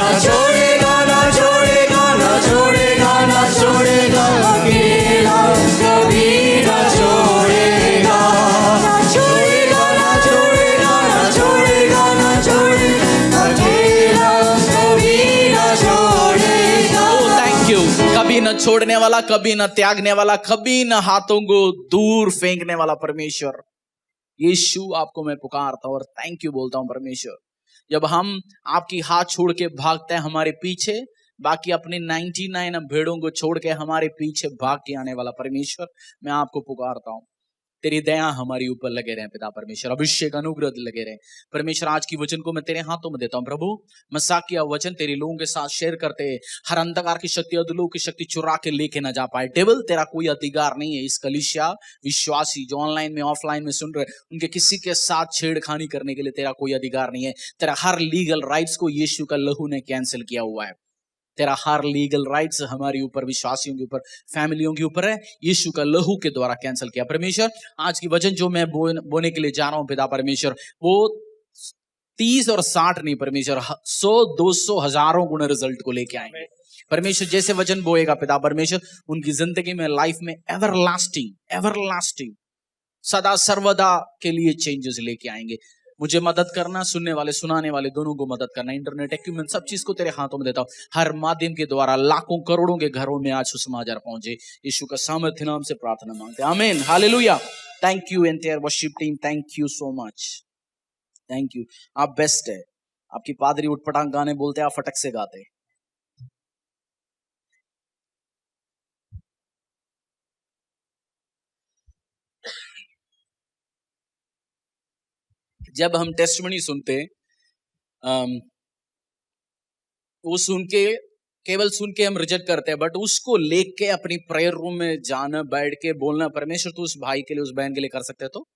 ना छोड़ेगा, ना छोड़ेगा, ना छोड़ेगा, ना छोड़ेगा, अकेला कभी ना छोड़ेगा, ना छोड़ेगा, ना छोड़ेगा, ना छोड़ेगा, ना छोड़ेगा, अकेला कभी ना छोड़ेगा। Thank you. कभी न छोड़ने वाला, कभी न त्यागने वाला, कभी न हाथों को दूर फेंकने वाला परमेश्वर यीशु आपको मैं पुकारता हूं और थैंक यू बोलता हूं परमेश्वर। जब हम आपकी हाथ छोड़ के भागते हैं हमारे पीछे, बाकी अपनी 99 भेड़ों को छोड़ के हमारे पीछे भाग के आने वाला परमेश्वर, मैं आपको पुकारता हूं। तेरी दया हमारी ऊपर लगे रहे पिता परमेश्वर, अभिषेक अनुग्रह लगे रहे परमेश्वर। आज की वचन को मैं तेरे हाथों में देता हूं प्रभु। मसाक किया वचन तेरे लोगों के साथ शेयर करते, हर अंधकार की शक्ति, अधलों की शक्ति चुरा के लेके ना जा पाए। डेविल तेरा कोई अधिकार नहीं है इस कलीसिया विश्वासी जो ऑनलाइन में ऑफलाइन में सुन रहे, उनके किसी के साथ छेड़खानी करने के लिए तेरा कोई अधिकार नहीं है। तेरा हर लीगल राइट्स को यीशु का लहू ने कैंसिल किया हुआ है। तेरा हर लीगल राइट्स हमारे ऊपर, विश्वासियों के ऊपर, फैमिलियों के ऊपर है, यीशु का लहू के द्वारा कैंसिल किया परमेश्वर। आज की वचन जो मैं बोने के लिए जा रहा हूं पिता परमेश्वर, वो 30 और 60 नहीं परमेश्वर, 100 200 हजारों गुना रिजल्ट को लेके आएंगे परमेश्वर। जैसे वचन बोएगा पिता परमेश्वर, उनकी जिंदगी में, लाइफ में एवरलास्टिंग सदा सर्वदा के लिए चेंजेस लेके आएंगे। मुझे मदद करना, सुनने वाले सुनाने वाले दोनों को मदद करना, इंटरनेट इक्विपमेंट सब चीज को तेरे हाथों में देता हूं। हर माध्यम के द्वारा लाखों करोड़ों के घरों में आज सुसमाचार पहुंचे, यीशु का सामर्थ्य नाम से प्रार्थना मांगते हैं, आमीन, hallelujah. Thank you entire worship team, thank you so much, thank you. आप बेस्ट है। आपकी पादरी उठपटांग गाने बोलते, आप फटक से गाते। जब हम टेस्टिमनी सुनते, वो सुन के, केवल सुन के हम रिजेक्ट करते हैं, बट उसको लेके अपनी प्रेयर रूम में जाना, बैठ के बोलना, परमेश्वर तू उस भाई के लिए, उस बहन के लिए कर सकते हैं तो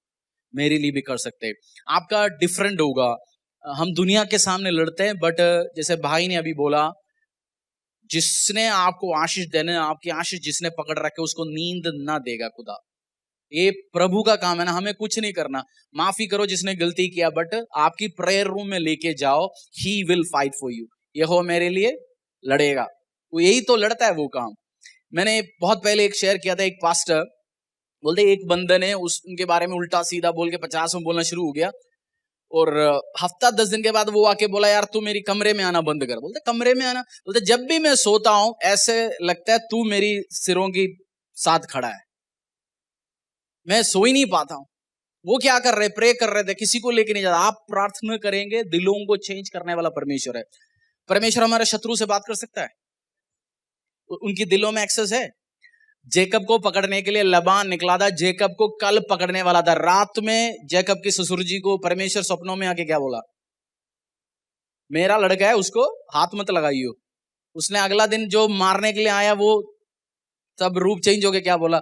मेरे लिए भी कर सकते हैं। आपका डिफरेंट होगा। हम दुनिया के सामने लड़ते हैं, बट जैसे भाई ने अभी बोला, जिसने आपको आशीष देने, आपकी आशीष जिसने पकड़ रखे उसको नींद ना देगा खुदा। ये प्रभु का काम है ना, हमें कुछ नहीं करना। माफी करो जिसने गलती किया, बट आपकी प्रेयर रूम में लेके जाओ, he will fight for you. ये हो मेरे लिए लड़ेगा, वो यही तो लड़ता है वो काम। मैंने बहुत पहले एक शेयर किया था, एक पास्टर बोलते एक बंदे ने उनके बारे में उल्टा सीधा बोल के 50 में बोलना शुरू हो गया, और हफ्ता 10 दिन के बाद वो आके बोला, यार तू मेरी कमरे में आना बंद कर। बोलते कमरे में आना? बोलते जब भी मैं सोता हूं ऐसे लगता है तू मेरी सिरों की साथ खड़ा है, मैं सो ही नहीं पाता हूं। वो क्या कर रहे, प्रे कर रहे थे, किसी को लेके नहीं जाता। आप प्रार्थना करेंगे, दिलों को चेंज करने वाला परमेश्वर है। परमेश्वर हमारे शत्रु से बात कर सकता है, उनकी दिलों में एक्सेस है। जेकब को पकड़ने के लिए लबान निकला था, जेकब को कल पकड़ने वाला था। रात में जेकब के ससुर जी को परमेश्वर सपनों में आके क्या बोला, मेरा लड़का है उसको हाथ मत लगाइयो। उसने अगला दिन जो मारने के लिए आया वो सब रूप चेंज हो गया, क्या बोला,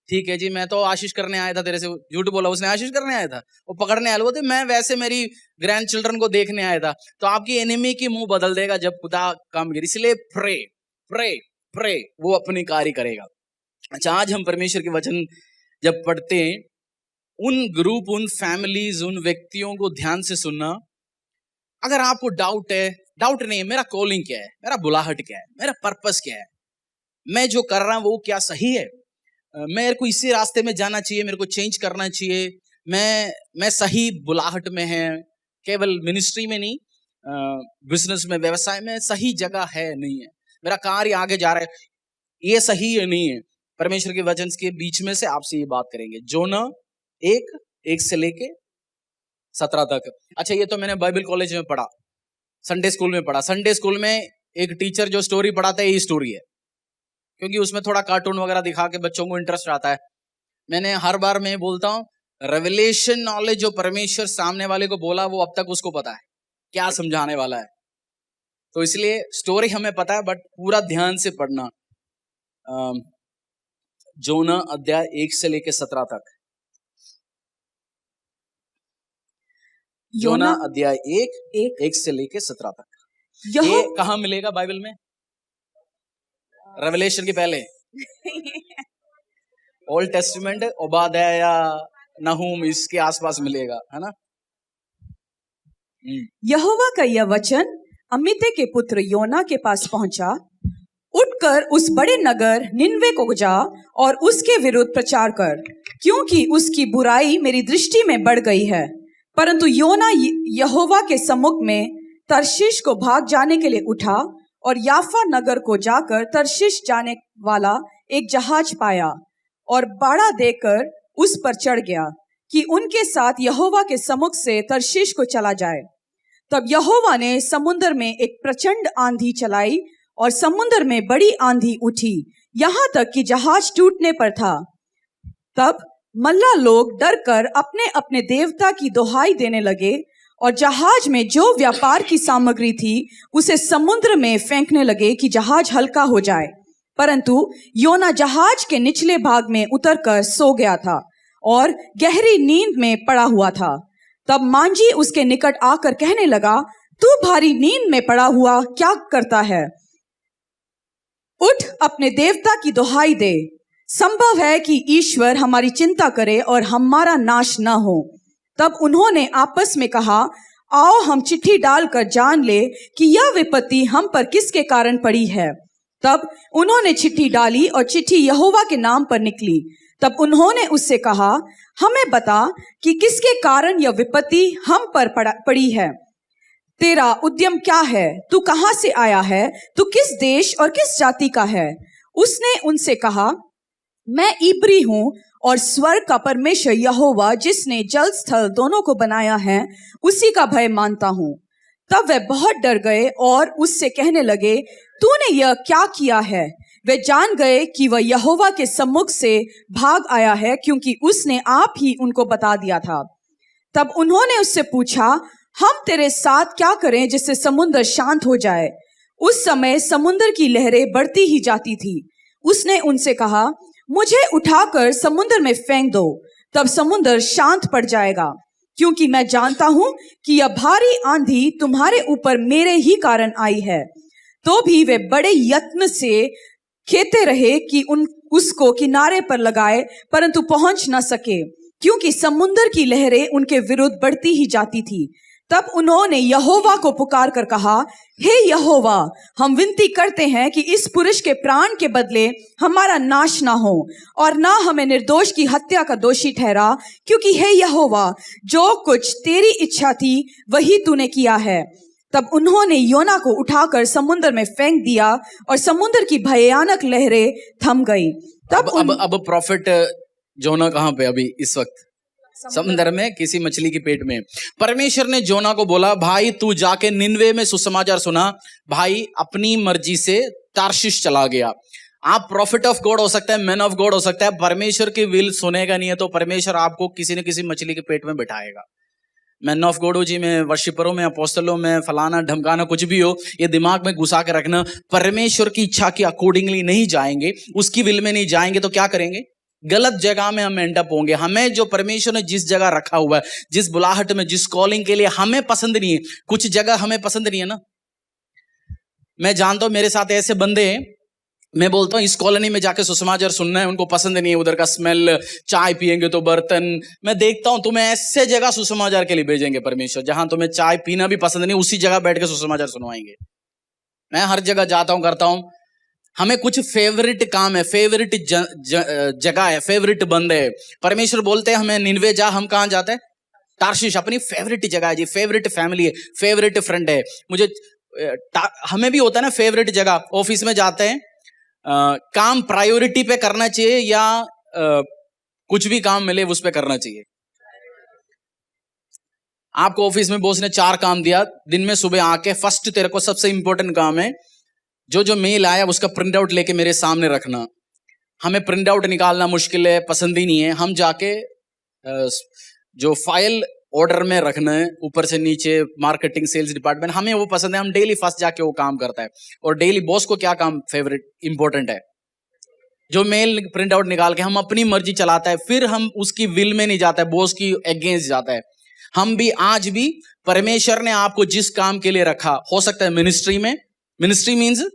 ठीक है जी मैं तो आशीष करने आया था तेरे से। झूठ बोला, उसने आशीष करने आया था, वो पकड़ने आया बोलते मैं वैसे मेरी ग्रैंड चिल्ड्रन को देखने आया था। तो आपकी एनिमी की मुंह बदल देगा जब खुदा काम करे। इसलिए प्रे प्रे प्रे, वो अपनी कार्य करेगा। अच्छा, आज हम परमेश्वर के वचन जब पढ़ते हैं, उन ग्रुप, उन फैमिलीज, उन व्यक्तियों को ध्यान से सुनना। अगर आपको डाउट है, डाउट नहीं है, मेरा कॉलिंग क्या है, मेरा बुलाहट क्या है, मेरा पर्पस क्या है, मैं जो कर रहा हूं वो क्या सही है, मेरे को इसी रास्ते में जाना चाहिए, मेरे को चेंज करना चाहिए, मैं सही बुलाहट में है, केवल मिनिस्ट्री में नहीं, बिजनेस में, व्यवसाय में सही जगह है नहीं है, मेरा कार्य आगे जा रहा है, ये सही है नहीं है। परमेश्वर के वचन के बीच में से आपसे ये बात करेंगे। जोना 1 से लेके 17 तक। अच्छा, ये तो मैंने बाइबल कॉलेज में पढ़ा, संडे स्कूल में पढ़ा। संडे स्कूल में एक टीचर जो स्टोरी पढ़ाता है, ये स्टोरी है, क्योंकि उसमें थोड़ा कार्टून वगैरह दिखा के बच्चों को इंटरेस्ट आता है। मैंने हर बार मैं बोलता हूं, रेवलेशन नॉलेज जो परमेश्वर सामने वाले को बोला, वो अब तक उसको पता है क्या समझाने वाला है। तो इसलिए स्टोरी हमें पता है, बट पूरा ध्यान से पढ़ना। जोना अध्याय 1 से लेके 17 तक। जोना अध्याय 1 से लेके 17 तक। ये कहां मिलेगा बाइबल में? रेवलेशन के पहले ओल्ड टेस्टामेंट, ओबाद्याह या नहूम, इसके आसपास मिलेगा, है ना। यहोवा का यह वचन अमित्ते के पुत्र योना के पास पहुंचा, उठकर उस बड़े नगर निनवे को जा और उसके विरुद्ध प्रचार कर, क्योंकि उसकी बुराई मेरी दृष्टि में बढ़ गई है। परंतु योना यहोवा के सम्मुख में तर्शीश को भाग जाने के लिए उठा और याफा नगर को जाकर तर्शीश जाने वाला एक जहाज पाया और बाड़ा देकर उस पर चढ़ गया कि उनके साथ यहोवा के सम्मुख से तर्शीश को चला जाए। तब यहोवा ने समुद्र में एक प्रचंड आंधी चलाई और समुद्र में बड़ी आंधी उठी, यहाँ तक कि जहाज टूटने पर था। तब मल्ला लोग डरकर अपने अपने देवता की दुहाई देने लगे और जहाज में जो व्यापार की सामग्री थी उसे समुद्र में फेंकने लगे कि जहाज हल्का हो जाए। परंतु योना जहाज के निचले भाग में उतरकर सो गया था और गहरी नींद में पड़ा हुआ था। तब मांझी उसके निकट आकर कहने लगा, तू भारी नींद में पड़ा हुआ क्या करता है? उठ, अपने देवता की दुहाई दे। संभव है कि ईश्वर हमारी चिंता करे और हमारा नाश न हो। तब उन्होंने आपस में कहा, आओ हम चिट्ठी डालकर जान ले कि यह विपत्ति हम पर किसके कारण पड़ी है। तब उन्होंने चिट्ठी डाली और चिट्ठी यहोवा के नाम पर निकली। तब उन्होंने उससे कहा, हमें बता कि किसके कारण यह विपत्ति हम पर पड़ी है। तेरा उद्यम क्या है? तू कहाँ से आया है? तू किस देश और किस जाति का है? उसने उनसे कहा, मैं इब्री हूँ और स्वर्ग का परमेश्वर यहोवा जिसने जल स्थल दोनों को बनाया है उसी का भय मानता हूँ। तब वे बहुत डर गए और उससे कहने लगे, तूने यह क्या किया है? वे जान गए कि वह यहोवा के सम्मुख से भाग आया है, क्योंकि उसने आप ही उनको बता दिया था। तब उन्होंने उससे पूछा, हम तेरे साथ क्या करें जिससे समुद्र शांत हो जाए? उस समय समुद्र की लहरें बढ़ती ही जाती थी। उसने उनसे कहा, मुझे उठाकर समुद्र में फेंक दो, तब समुद्र शांत पड़ जाएगा, क्योंकि मैं जानता हूं कि यह भारी आंधी तुम्हारे ऊपर मेरे ही कारण आई है। तो भी वे बड़े यत्न से खेते रहे कि उसको किनारे पर लगाए, परंतु पहुंच न सके, क्योंकि समुद्र की लहरें उनके विरुद्ध बढ़ती ही जाती थी। तब उन्होंने यहोवा को पुकार कर कहा, हे यहोवा, हम विनती करते हैं कि इस पुरुष के प्राण के बदले हमारा नाश ना हो और ना हमें निर्दोष की हत्या का दोषी ठहरा, क्योंकि हे यहोवा, जो कुछ तेरी इच्छा थी वही तूने किया है। तब उन्होंने योना को उठाकर समुद्र में फेंक दिया और समुद्र की भयानक लहरें थम गई। तब अब प्रॉफिट जोना कहाँ पे अभी इस वक्त? समुद्र में, किसी मछली के पेट में। परमेश्वर ने जोना को बोला, भाई तू जाके निनवे में सुसमाचार सुना। भाई अपनी मर्जी से तार्शिश चला गया। आप प्रॉफिट ऑफ गॉड हो सकता है, मैन ऑफ गॉड हो सकता है, परमेश्वर की विल सुनेगा नहीं है तो परमेश्वर आपको किसी न किसी मछली के पेट में बिठाएगा। मैन ऑफ गॉड हो जी, में वर्शिपरों में, अपोस्तलों में, फलाना ढमकाना कुछ भी हो, ये दिमाग में घुसा के रखना। परमेश्वर की इच्छा के अकॉर्डिंगली नहीं जाएंगे, उसकी विल में नहीं जाएंगे तो क्या करेंगे? गलत जगह में हम एंड अप होंगे। हमें जो परमेश्वर ने जिस जगह रखा हुआ है, जिस बुलाहट में, जिस कॉलिंग के लिए हमें पसंद नहीं है, कुछ जगह हमें पसंद नहीं है ना। मैं जानता हूं मेरे साथ ऐसे बंदे हैं, मैं बोलता हूं इस कॉलोनी में जाके सुसमाचार सुनना है, उनको पसंद नहीं है, उधर का स्मेल, चाय पिएंगे तो बर्तन। मैं देखता हूं तुम्हें ऐसे जगह सुसमाचार के लिए भेजेंगे परमेश्वर, जहां तुम्हें चाय पीना भी पसंद नहीं, उसी जगह बैठ के सुसमाचार सुनवाएंगे। मैं हर जगह जाता हूं, करता हूं। हमें कुछ फेवरेट काम है, फेवरेट जगह है, फेवरेट बंदे है। परमेश्वर बोलते हैं हमें निनवे जा, हम कहां जाते हैं? तार्शीश। अपनी फेवरेट जगह है जी, फेवरेट फैमिली है, फेवरेट फ्रेंड है। मुझे हमें भी होता है ना फेवरेट जगह। ऑफिस में जाते हैं, काम प्रायोरिटी पे करना चाहिए या कुछ भी काम मिले उस पे करना चाहिए? आपको ऑफिस में बॉस ने 4 काम दिया दिन में, सुबह आके फर्स्ट तेरे को सबसे इंपॉर्टेंट काम है जो मेल आया उसका प्रिंट आउट लेके मेरे सामने रखना। हमें प्रिंट आउट निकालना मुश्किल है, पसंद ही नहीं है। हम जाके जो फाइल ऑर्डर में रखना है, ऊपर से नीचे, मार्केटिंग, सेल्स डिपार्टमेंट, हमें वो पसंद है। हम डेली फर्स्ट जाके वो काम करता है। और डेली बॉस को क्या काम फेवरेट इंपॉर्टेंट है? जो मेल प्रिंट आउट निकाल के हम अपनी मर्जी चलाता है, फिर हम उसकी विल में नहीं जाता है, बॉस की अगेंस्ट जाता है। हम भी आज भी परमेश्वर ने आपको जिस काम के लिए रखा, हो सकता है मिनिस्ट्री में, मिनिस्ट्री मीन्स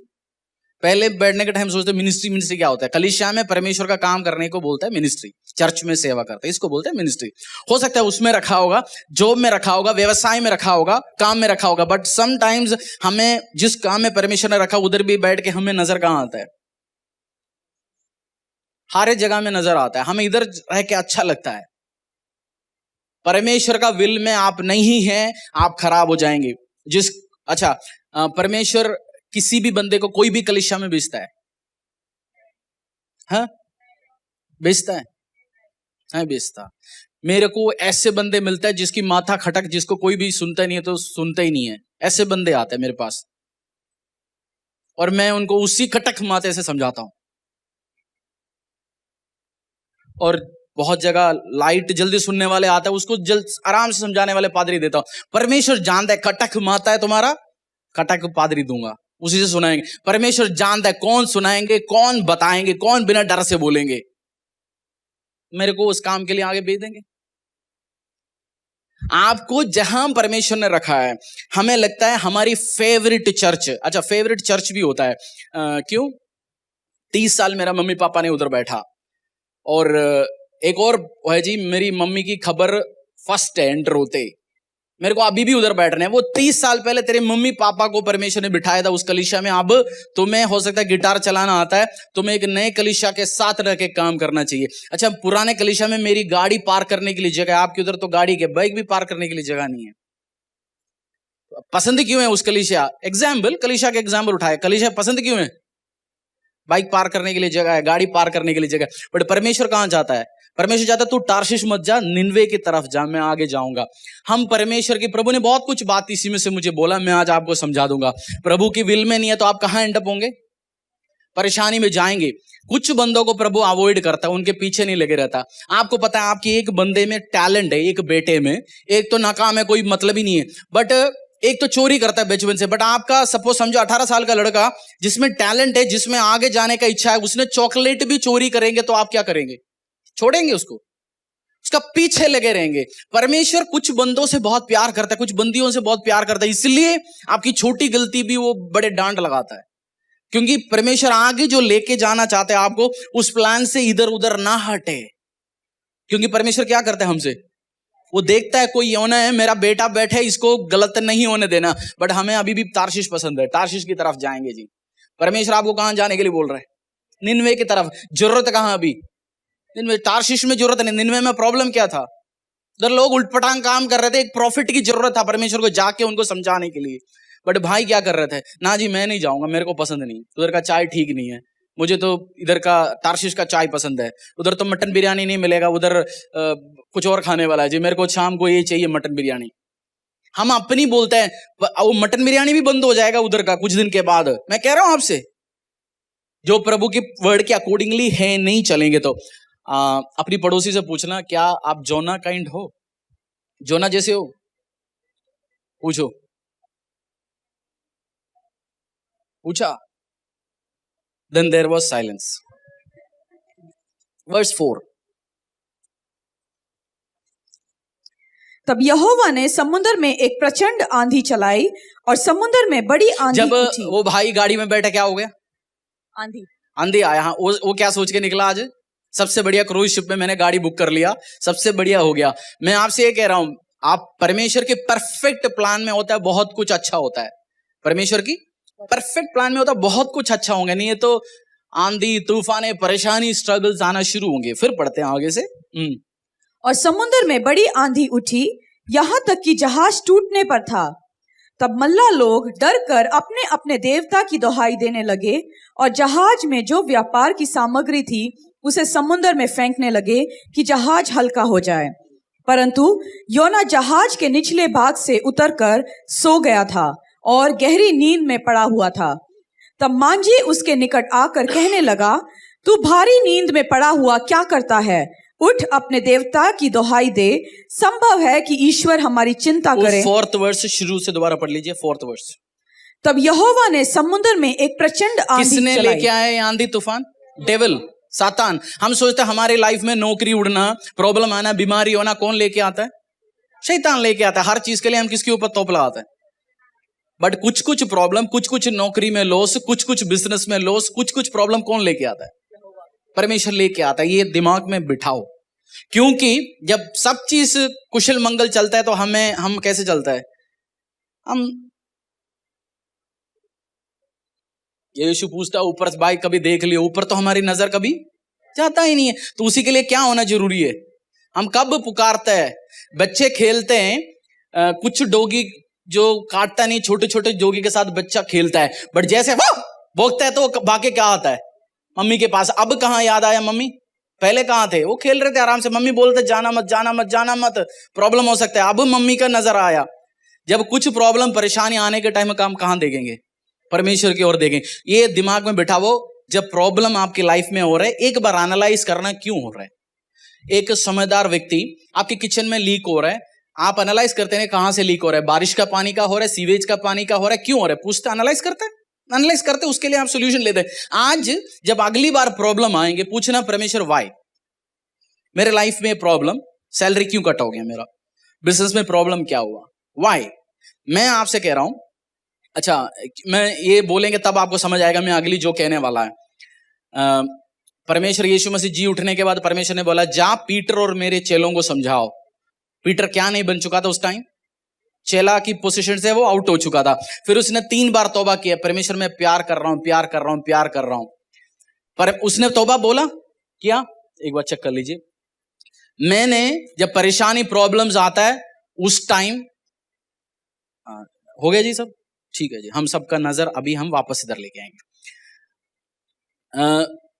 पहले बैठने के टाइम सोचते मिनिस्ट्री क्या होता है। कलीसिया में परमेश्वर का काम करने को बोलता है मिनिस्ट्री, चर्च में सेवा करते हैं इसको बोलते हैं मिनिस्ट्री। हो सकता है उसमें रखा होगा, जॉब में रखा होगा, व्यवसाय में रखा होगा, काम में रखा होगा, बट समटाइम्स हमें जिस काम में परमेश्वर ने रखा उधर भी बैठ के हमें नजर कहां आता है? हर एक जगह में नजर आता है, हमें इधर रह के अच्छा लगता है। परमेश्वर का विल में आप नहीं हैं, आप खराब हो जाएंगे। परमेश्वर किसी भी बंदे को कोई भी कलीसिया में भेजता है, हाँ भेजता है, हाँ भेजता। मेरे को ऐसे बंदे मिलता है जिसकी माथा खटक, जिसको कोई भी सुनता नहीं है तो सुनता ही नहीं है, ऐसे बंदे आते हैं मेरे पास और मैं उनको उसी खटक माथे से समझाता हूं। और बहुत जगह लाइट जल्दी सुनने वाले आते हैं, उसको जल्द आराम से समझाने वाले पादरी देता हूं। परमेश्वर जानता है खटक माता है तुम्हारा, खटक पादरी दूंगा, उसी से सुनाएंगे। परमेश्वर जानता है कौन सुनाएंगे, कौन बताएंगे, कौन बिना डर से बोलेंगे। मेरे को उस काम के लिए आगे भेज देंगे। आपको जहां परमेश्वर ने रखा है, हमें लगता है हमारी फेवरेट चर्च, अच्छा फेवरेट चर्च भी होता है। क्यों? 30 साल मेरा मम्मी पापा ने उधर बैठा, और एक और है जी, मेरी मम्मी की खबर फर्स्ट एंटर होते मेरे को अभी भी उधर बैठना है। वो 30 साल पहले तेरे मम्मी पापा को परमेश्वर ने बिठाया था उस कलीसिया में। अब तुम्हें हो सकता है गिटार चलाना आता है, तुम्हें एक नए कलीसिया के साथ रह के काम करना चाहिए। अच्छा, पुराने कलीसिया में मेरी गाड़ी पार्क करने के लिए जगह, आपके उधर तो गाड़ी के बाइक भी पार्क करने के लिए जगह नहीं है। पसंद क्यों है उस कलीसिया? एग्जाम्पल, कलीसिया के एग्जाम्पल उठाए, कलीसिया पसंद क्यों है? बाइक पार्क करने के लिए जगह है, गाड़ी पार्क करने के लिए जगह। बट परमेश्वर कहां जाता है? परमेश्वर चाहता है तू टार्शिश मत जा, निनवे की तरफ जा, मैं आगे जाऊंगा। हम परमेश्वर की, प्रभु ने बहुत कुछ बात इसी में से मुझे बोला, मैं आज आपको समझा दूंगा। प्रभु की विल में नहीं है तो आप कहां एंड अप होंगे? परेशानी में जाएंगे। कुछ बंदों को प्रभु अवॉइड करता है, उनके पीछे नहीं लगे रहता। आपको पता है आपकी एक बंदे में टैलेंट है, एक बेटे में, एक तो नाकाम है, कोई मतलब ही नहीं है, बट एक तो चोरी करता है बचपन से। बट आपका सपोज समझो 18 साल का लड़का जिसमें टैलेंट है, जिसमें आगे जाने का इच्छा है, उसने चॉकलेट भी चोरी करेंगे तो आप क्या करेंगे? छोड़ेंगे उसको? उसका पीछे लगे रहेंगे। परमेश्वर कुछ बंदों से बहुत प्यार करता है, कुछ बंदियों से बहुत प्यार करता है, इसलिए आपकी छोटी गलती भी वो बड़े डांट लगाता है। क्योंकि परमेश्वर आगे जो लेके जाना चाहते हैं आपको, उस प्लान से इधर उधर ना हटे। क्योंकि परमेश्वर क्या करता है हमसे? वो देखता है कोई योना है, मेरा बेटा बैठे, इसको गलत नहीं होने देना। बट हमें अभी भी तार्शिश पसंद है, तार्शिश की तरफ जाएंगे जी। परमेश्वर आपको कहां जाने के लिए बोल रहे हैं? निनवे की तरफ। जरूरत कहां अभी? निनवे। तार्शिश में जरूरत नहीं, निनवे में प्रॉब्लम क्या था? उधर लोग उल्टपटांग काम कर रहे थे, एक प्रॉफिट की जरूरत था परमेश्वर को जाके उनको समझाने के लिए। बट भाई क्या कर रहे थे? ना जी मैं नहीं जाऊंगा, मेरे को पसंद नहीं, उधर का चाय ठीक नहीं है, मुझे तो इधर का तार्शिश का चाय पसंद है, उधर तो मटन बिरयानी नहीं मिलेगा, उधर कुछ और खाने वाला है जी, मेरे को शाम को ये चाहिए मटन बिरयानी। हम अपनी बोलते हैं, वो मटन बिरयानी भी बंद हो जाएगा उधर का कुछ दिन के बाद। मैं कह रहा हूं आपसे, जो प्रभु के वर्ड के अकॉर्डिंगली है नहीं चलेंगे तो अपनी पड़ोसी से पूछना, क्या आप जोना काइंड हो? जोना जैसे हो? पूछो, पूछा। Then there was silence. Verse 4. तब यहोवा ने समुद्र में एक प्रचंड आंधी चलाई और समुद्र में बड़ी आंधी जब उठी। वो भाई गाड़ी में बैठा क्या हो गया? आंधी आया। हाँ, वो क्या सोच के निकला? आज सबसे बढ़िया क्रूज शिप में मैंने गाड़ी बुक कर लिया, सबसे बढ़िया हो गया। मैं आपसे ये कह रहा हूं, आप परमेश्वर के परफेक्ट प्लान में होता है बहुत कुछ अच्छा होता है। परमेश्वर की परफेक्ट प्लान में होता है बहुत कुछ अच्छा होगा, नहीं है तो आंधी तूफान परेशानी स्ट्रगल्स आना शुरू होंगे। फिर पढ़ते हैं आगे से। और समुद्र में बड़ी आंधी उठी, यहां तक कि जहाज टूटने पर था। तब मल्ला लोग डर कर अपने अपने देवता की दुहाई देने लगे और जहाज में जो व्यापार की सामग्री थी उसे समुद्र में फेंकने लगे कि जहाज हल्का हो जाए। परंतु योना जहाज के निचले भाग से उतरकर सो गया था और गहरी नींद में पड़ा हुआ था। तब मांझी उसके निकट आकर कहने लगा, तू भारी नींद में पड़ा हुआ क्या करता है? उठ, अपने देवता की दुहाई दे, संभव है कि ईश्वर हमारी चिंता करे। 4th वर्स शुरू से दोबारा पढ़ लीजिए, 4th वर्स। तब यहोवा ने समुद्र में एक प्रचंड आंधी किसने चलाई। लेके आया ये आंधी तूफान? डेविल, सातान। हम सोचते हैं हमारी लाइफ में नौकरी उड़ना, प्रॉब्लम आना, बीमारी होना कौन लेके आता है? शैतान लेके आता है। हर चीज के लिए हम किसके ऊपर तोप लगाते हैं? बट कुछ कुछ प्रॉब्लम, कुछ कुछ नौकरी में लॉस, कुछ कुछ बिजनेस में लॉस, कुछ कुछ प्रॉब्लम कौन लेके आता है? परमेश्वर लेके आता है। ये दिमाग में बिठाओ, क्योंकि जब सब चीज कुशल मंगल चलता है तो हम कैसे चलता है? हम यीशु पूछता है ऊपर भाई कभी देख लियो, ऊपर तो हमारी नजर कभी जाता ही नहीं है। तो उसी के लिए क्या होना जरूरी है? हम कब पुकारते हैं? बच्चे खेलते हैं, कुछ डोगी जो काटता नहीं, छोटे छोटे डोगी के साथ बच्चा खेलता है, बट जैसे वो भोंकता है तो वो भागे क्या आता है? मम्मी के पास। अब कहाँ याद आया मम्मी? पहले कहाँ थे? वो खेल रहे थे आराम से, मम्मी बोलते जाना मत जाना मत जाना मत, प्रॉब्लम हो सकता है। अब मम्मी का नजर आया। जब कुछ प्रॉब्लम परेशानी आने के टाइम काम कहाँ देखेंगे? परमेश्वर की ओर देखेंगे। ये दिमाग में बिठाओ, जब प्रॉब्लम आपकी लाइफ में हो रहा है एक बार एनालाइज करना क्यों हो रहा है। एक समझदार व्यक्ति, आपके किचन में लीक हो रहा है, आप एनालाइज करते हैं कहां से लीक हो रहा है, बारिश का पानी का हो रहा है, सीवेज का पानी का हो रहा है, क्यों हो रहा है? पूछते, एनालाइज करते हैं, एनालाइज करते, उसके लिए आप सोल्यूशन लेते हैं। आज जब अगली बार प्रॉब्लम आएंगे, पूछना परमेश्वर वाई मेरे लाइफ में प्रॉब्लम, सैलरी क्यों कट हो गया, मेरा बिजनेस में प्रॉब्लम क्या हुआ, वाई। मैं आपसे कह रहा हूं, अच्छा मैं ये बोलेंगे तब आपको समझ आएगा मैं अगली जो कहने वाला है। परमेश्वर यीशु मसीह जी उठने के बाद परमेश्वर ने बोला जा पीटर और मेरे चेलों को समझाओ। पीटर क्या नहीं बन चुका था उस टाइम? चेला की पोजीशन से वो आउट हो चुका था। फिर उसने 3 बार तौबा किया, परमेश्वर मैं प्यार कर रहा हूं, प्यार कर रहा हूं, प्यार कर रहा हूं। पर उसने तौबा बोला किया, एक बार चेक कर लीजिए। मैंने जब परेशानी प्रॉब्लम्स आता है उस टाइम, हो गया जी सब ठीक है जी, हम सबका नजर अभी हम वापस इधर लेके आएंगे।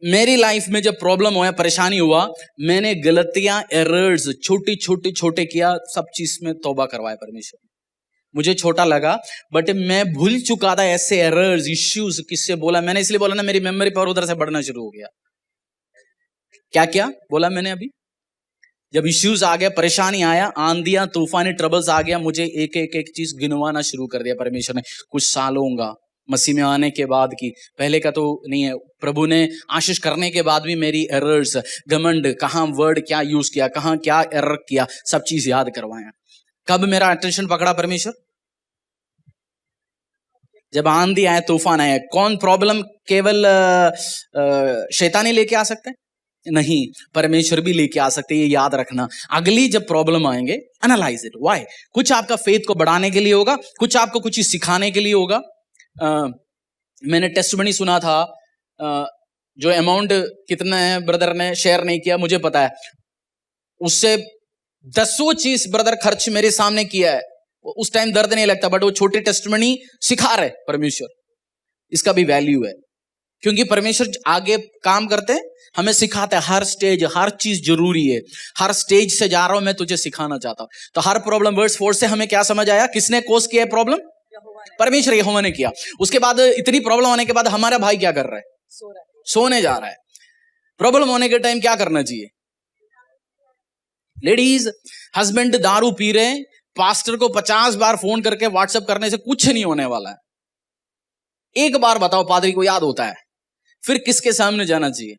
मेरी लाइफ में जब प्रॉब्लम हुआ, परेशानी हुआ, मैंने गलतियां, एरर्स छोटी छोटी छोटे किया, सब चीज में तौबा करवाया परमेश्वर। मुझे छोटा लगा बट मैं भूल चुका था ऐसे एरर्स, इश्यूज किससे बोला मैंने, इसलिए बोला ना मेरी मेमोरी पावर उधर से बढ़ना शुरू हो गया। क्या क्या बोला मैंने अभी? जब इश्यूज आ गया, परेशानी आया, आंधियां तूफानी ट्रबल्स आ गया, मुझे एक एक एक चीज गिनवाना शुरू कर दिया परमेश्वर ने। कुछ सालों का मसीह में आने के बाद की, पहले का तो नहीं है, प्रभु ने आशीष करने के बाद भी मेरी एरर्स, घमंड, कहां वर्ड क्या यूज किया, कहां क्या एरर किया, सब चीज याद करवाया। कब मेरा अटेंशन पकड़ा परमेश्वर? जब आंधी आए, तूफान आए। कौन प्रॉब्लम केवल शैतानी लेके आ सकते हैं? नहीं, परमेश्वर भी लेके आ सकते हैं, ये याद रखना। अगली जब प्रॉब्लम आएंगे, एनालाइज इट व्हाई। कुछ आपका फेथ को बढ़ाने के लिए होगा, कुछ आपको कुछ चीज सिखाने के लिए होगा। मैंने टेस्टमनी सुना था, जो अमाउंट कितना है ब्रदर ने शेयर नहीं किया, मुझे पता है, उससे 10 चीज ब्रदर खर्च मेरे सामने किया है। उस टाइम दर्द नहीं लगता, बट वो छोटी टेस्टमनी सिखा रहे परमेश्वर, इसका भी वैल्यू है। क्योंकि परमेश्वर आगे काम करते हैं, हमें सिखाते हैं। हर स्टेज, हर चीज जरूरी है। हर स्टेज से जा रहा हूं मैं, तुझे सिखाना चाहता हूं। तो हर प्रॉब्लम वर्स 4 से हमें क्या समझ आया? किसने कोस किया है प्रॉब्लम? परमेश्वर, यहोवा ने किया। उसके बाद इतनी प्रॉब्लम होने के बाद हमारा भाई क्या कर रहा है? सोने जा रहा है। प्रॉब्लम होने के टाइम क्या करना चाहिए? लेडीज, हस्बैंड दारू पी रहे हैं, पास्टर को 50 बार फोन करके व्हाट्सएप करने से कुछ नहीं होने वाला है। एक बार बताओ, पादरी को याद होता है, फिर किसके सामने जाना चाहिए?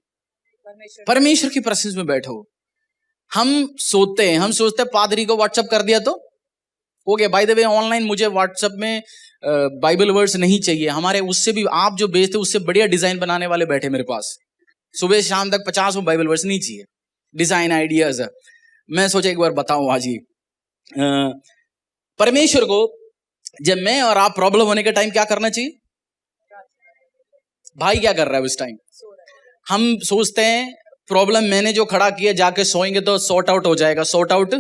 परमेश्वर की प्रेजेंस में बैठो। हम सोचते हैं पादरी को व्हाट्सएप कर दिया तो हो गया। बाय द वे, ऑनलाइन मुझे व्हाट्सएप में बाइबल वर्ड्स नहीं चाहिए। हमारे उससे भी, आप जो भेजते उससे बढ़िया डिजाइन बनाने वाले बैठे मेरे पास, सुबह शाम तक 50 बाइबल वर्ड्स नहीं चाहिए, डिजाइन आइडियाज। मैं सोचा एक बार बताऊं आज ही। परमेश्वर को जब मैं और आप प्रॉब्लम होने के टाइम क्या करना चाहिए? भाई क्या कर रहा है उस टाइम? हम सोचते हैं प्रॉब्लम मैंने जो खड़ा किया, जाके सोएंगे तो सॉर्ट आउट हो जाएगा। सॉर्ट आउट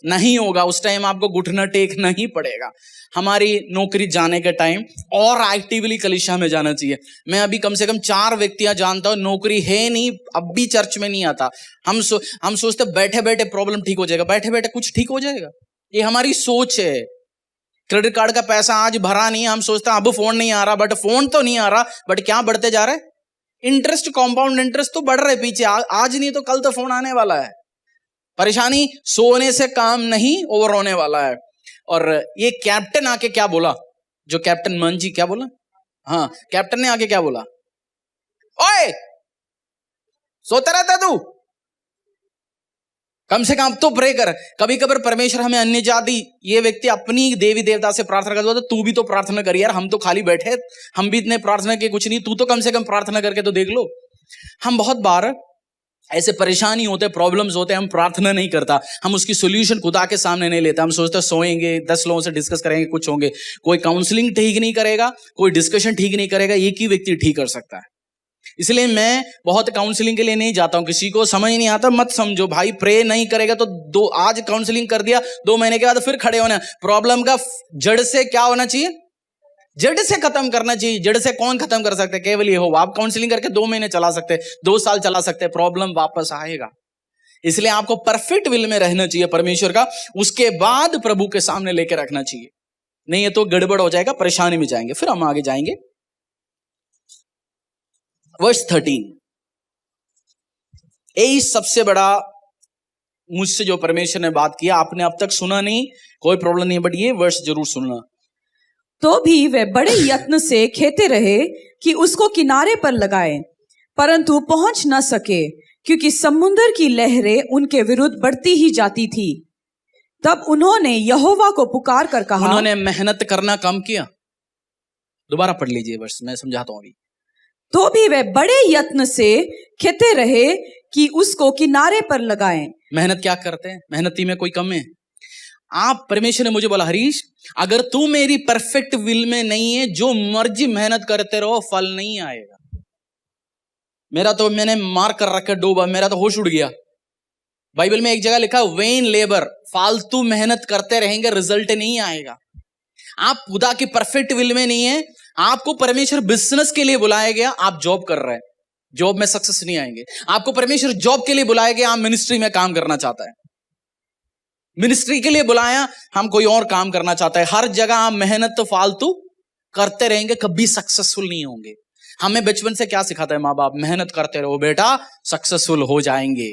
नहीं होगा। उस टाइम आपको घुटना टेकना ही पड़ेगा। हमारी नौकरी जाने के टाइम और एक्टिवली कलीसिया में जाना चाहिए। मैं अभी कम से कम 4 व्यक्तियां जानता हूं, नौकरी है नहीं, अब भी चर्च में नहीं आता। हम सोचते बैठे बैठे प्रॉब्लम ठीक हो जाएगा, बैठे बैठे कुछ ठीक हो जाएगा। ये हमारी सोच है। क्रेडिट कार्ड का पैसा आज भरा नहीं, हम सोचते हैं अब फोन नहीं आ रहा, बट फोन तो नहीं आ रहा, बट क्या बढ़ते जा रहा है? इंटरेस्ट, कंपाउंड इंटरेस्ट तो बढ़ रहे पीछे। आज नहीं तो कल तो फोन आने वाला है। परेशानी सोने से काम नहीं, ओवर होने वाला है। और ये कैप्टन आके क्या बोला, जो कैप्टन मंजी क्या बोला? हाँ, कैप्टन ने आके क्या बोला? ओए सोता रहता तू, कम से कम तो प्रे कर। कभी कभार परमेश्वर हमें अन्य जाति, ये व्यक्ति अपनी देवी देवता से प्रार्थना करता, तो तू भी तो प्रार्थना कर यार, हम तो खाली बैठे, हम भी इतने प्रार्थना के कुछ नहीं, तू तो कम से कम प्रार्थना करके तो देख लो। हम बहुत बार ऐसे परेशानी होते, प्रॉब्लम्स होते, हम प्रार्थना नहीं करता, हम उसकी सोल्यूशन खुदा के सामने नहीं लेता। हम सोचते सोएंगे, 10 लोगों से डिस्कस करेंगे, कुछ होंगे, कोई काउंसलिंग ठीक नहीं करेगा, कोई डिस्कशन ठीक नहीं करेगा, एक ही व्यक्ति ठीक कर सकता है। इसलिए मैं बहुत काउंसलिंग के लिए नहीं जाता हूं। किसी को समझ नहीं आता मत समझो भाई, प्रे नहीं करेगा तो आज काउंसलिंग कर दिया, 2 महीने के बाद फिर खड़े होना। प्रॉब्लम का जड़ से क्या होना चाहिए? जड़ से खत्म करना चाहिए। जड़ से कौन खत्म कर सकते हैं? केवल ये हो। आप काउंसलिंग करके 2 महीने चला सकते हैं, 2 साल चला सकते हैं, प्रॉब्लम वापस आएगा। इसलिए आपको परफेक्ट विल में रहना चाहिए परमेश्वर का, उसके बाद प्रभु के सामने लेके रखना चाहिए, नहीं है तो गड़बड़ हो जाएगा, परेशानी में जाएंगे। फिर हम आगे जाएंगे, वर्स 13। यही सबसे बड़ा मुझसे जो परमेश्वर ने बात किया, आपने अब तक सुना नहीं, कोई प्रॉब्लम नहीं, बट ये वर्स जरूर सुनना। तो भी वे बड़े यत्न से खेते रहे कि उसको किनारे पर लगाएं, परंतु पहुंच न सके, क्योंकि समुद्र की लहरें उनके विरुद्ध बढ़ती ही जाती थी। तब उन्होंने यहोवा को पुकार कर कहा, उन्होंने मेहनत करना कम किया। दोबारा पढ़ लीजिए वर्स, मैं समझाता हूं अभी। तो भी वे बड़े यत्न से खेते रहे कि उसको किनारे पर लगाएं। मेहनत क्या करते हैं? मेहनती में कोई कम है? आप, परमेश्वर ने मुझे बोला, हरीश अगर तू मेरी परफेक्ट विल में नहीं है, जो मर्जी मेहनत करते रहो, फल नहीं आएगा। मेरा तो, मैंने मार कर रखा डोबा, मेरा तो होश उड़ गया। बाइबल में एक जगह लिखा, वेन लेबर, फालतू मेहनत करते रहेंगे, रिजल्ट नहीं आएगा। आप खुदा की परफेक्ट विल में नहीं है, आपको परमेश्वर बिजनेस के लिए बुलाया गया, आप जॉब कर रहे हैं, जॉब में सक्सेस नहीं आएंगे। आपको परमेश्वर जॉब के लिए बुलाया गया, आप मिनिस्ट्री में काम करना चाहता है, मिनिस्ट्री के लिए बुलाया, हम कोई और काम करना चाहता है। हर जगह आप मेहनत तो फालतू करते रहेंगे, कभी सक्सेसफुल नहीं होंगे। हमें बचपन से क्या सिखाता है माँ बाप? मेहनत करते रहो बेटा, सक्सेसफुल हो जाएंगे।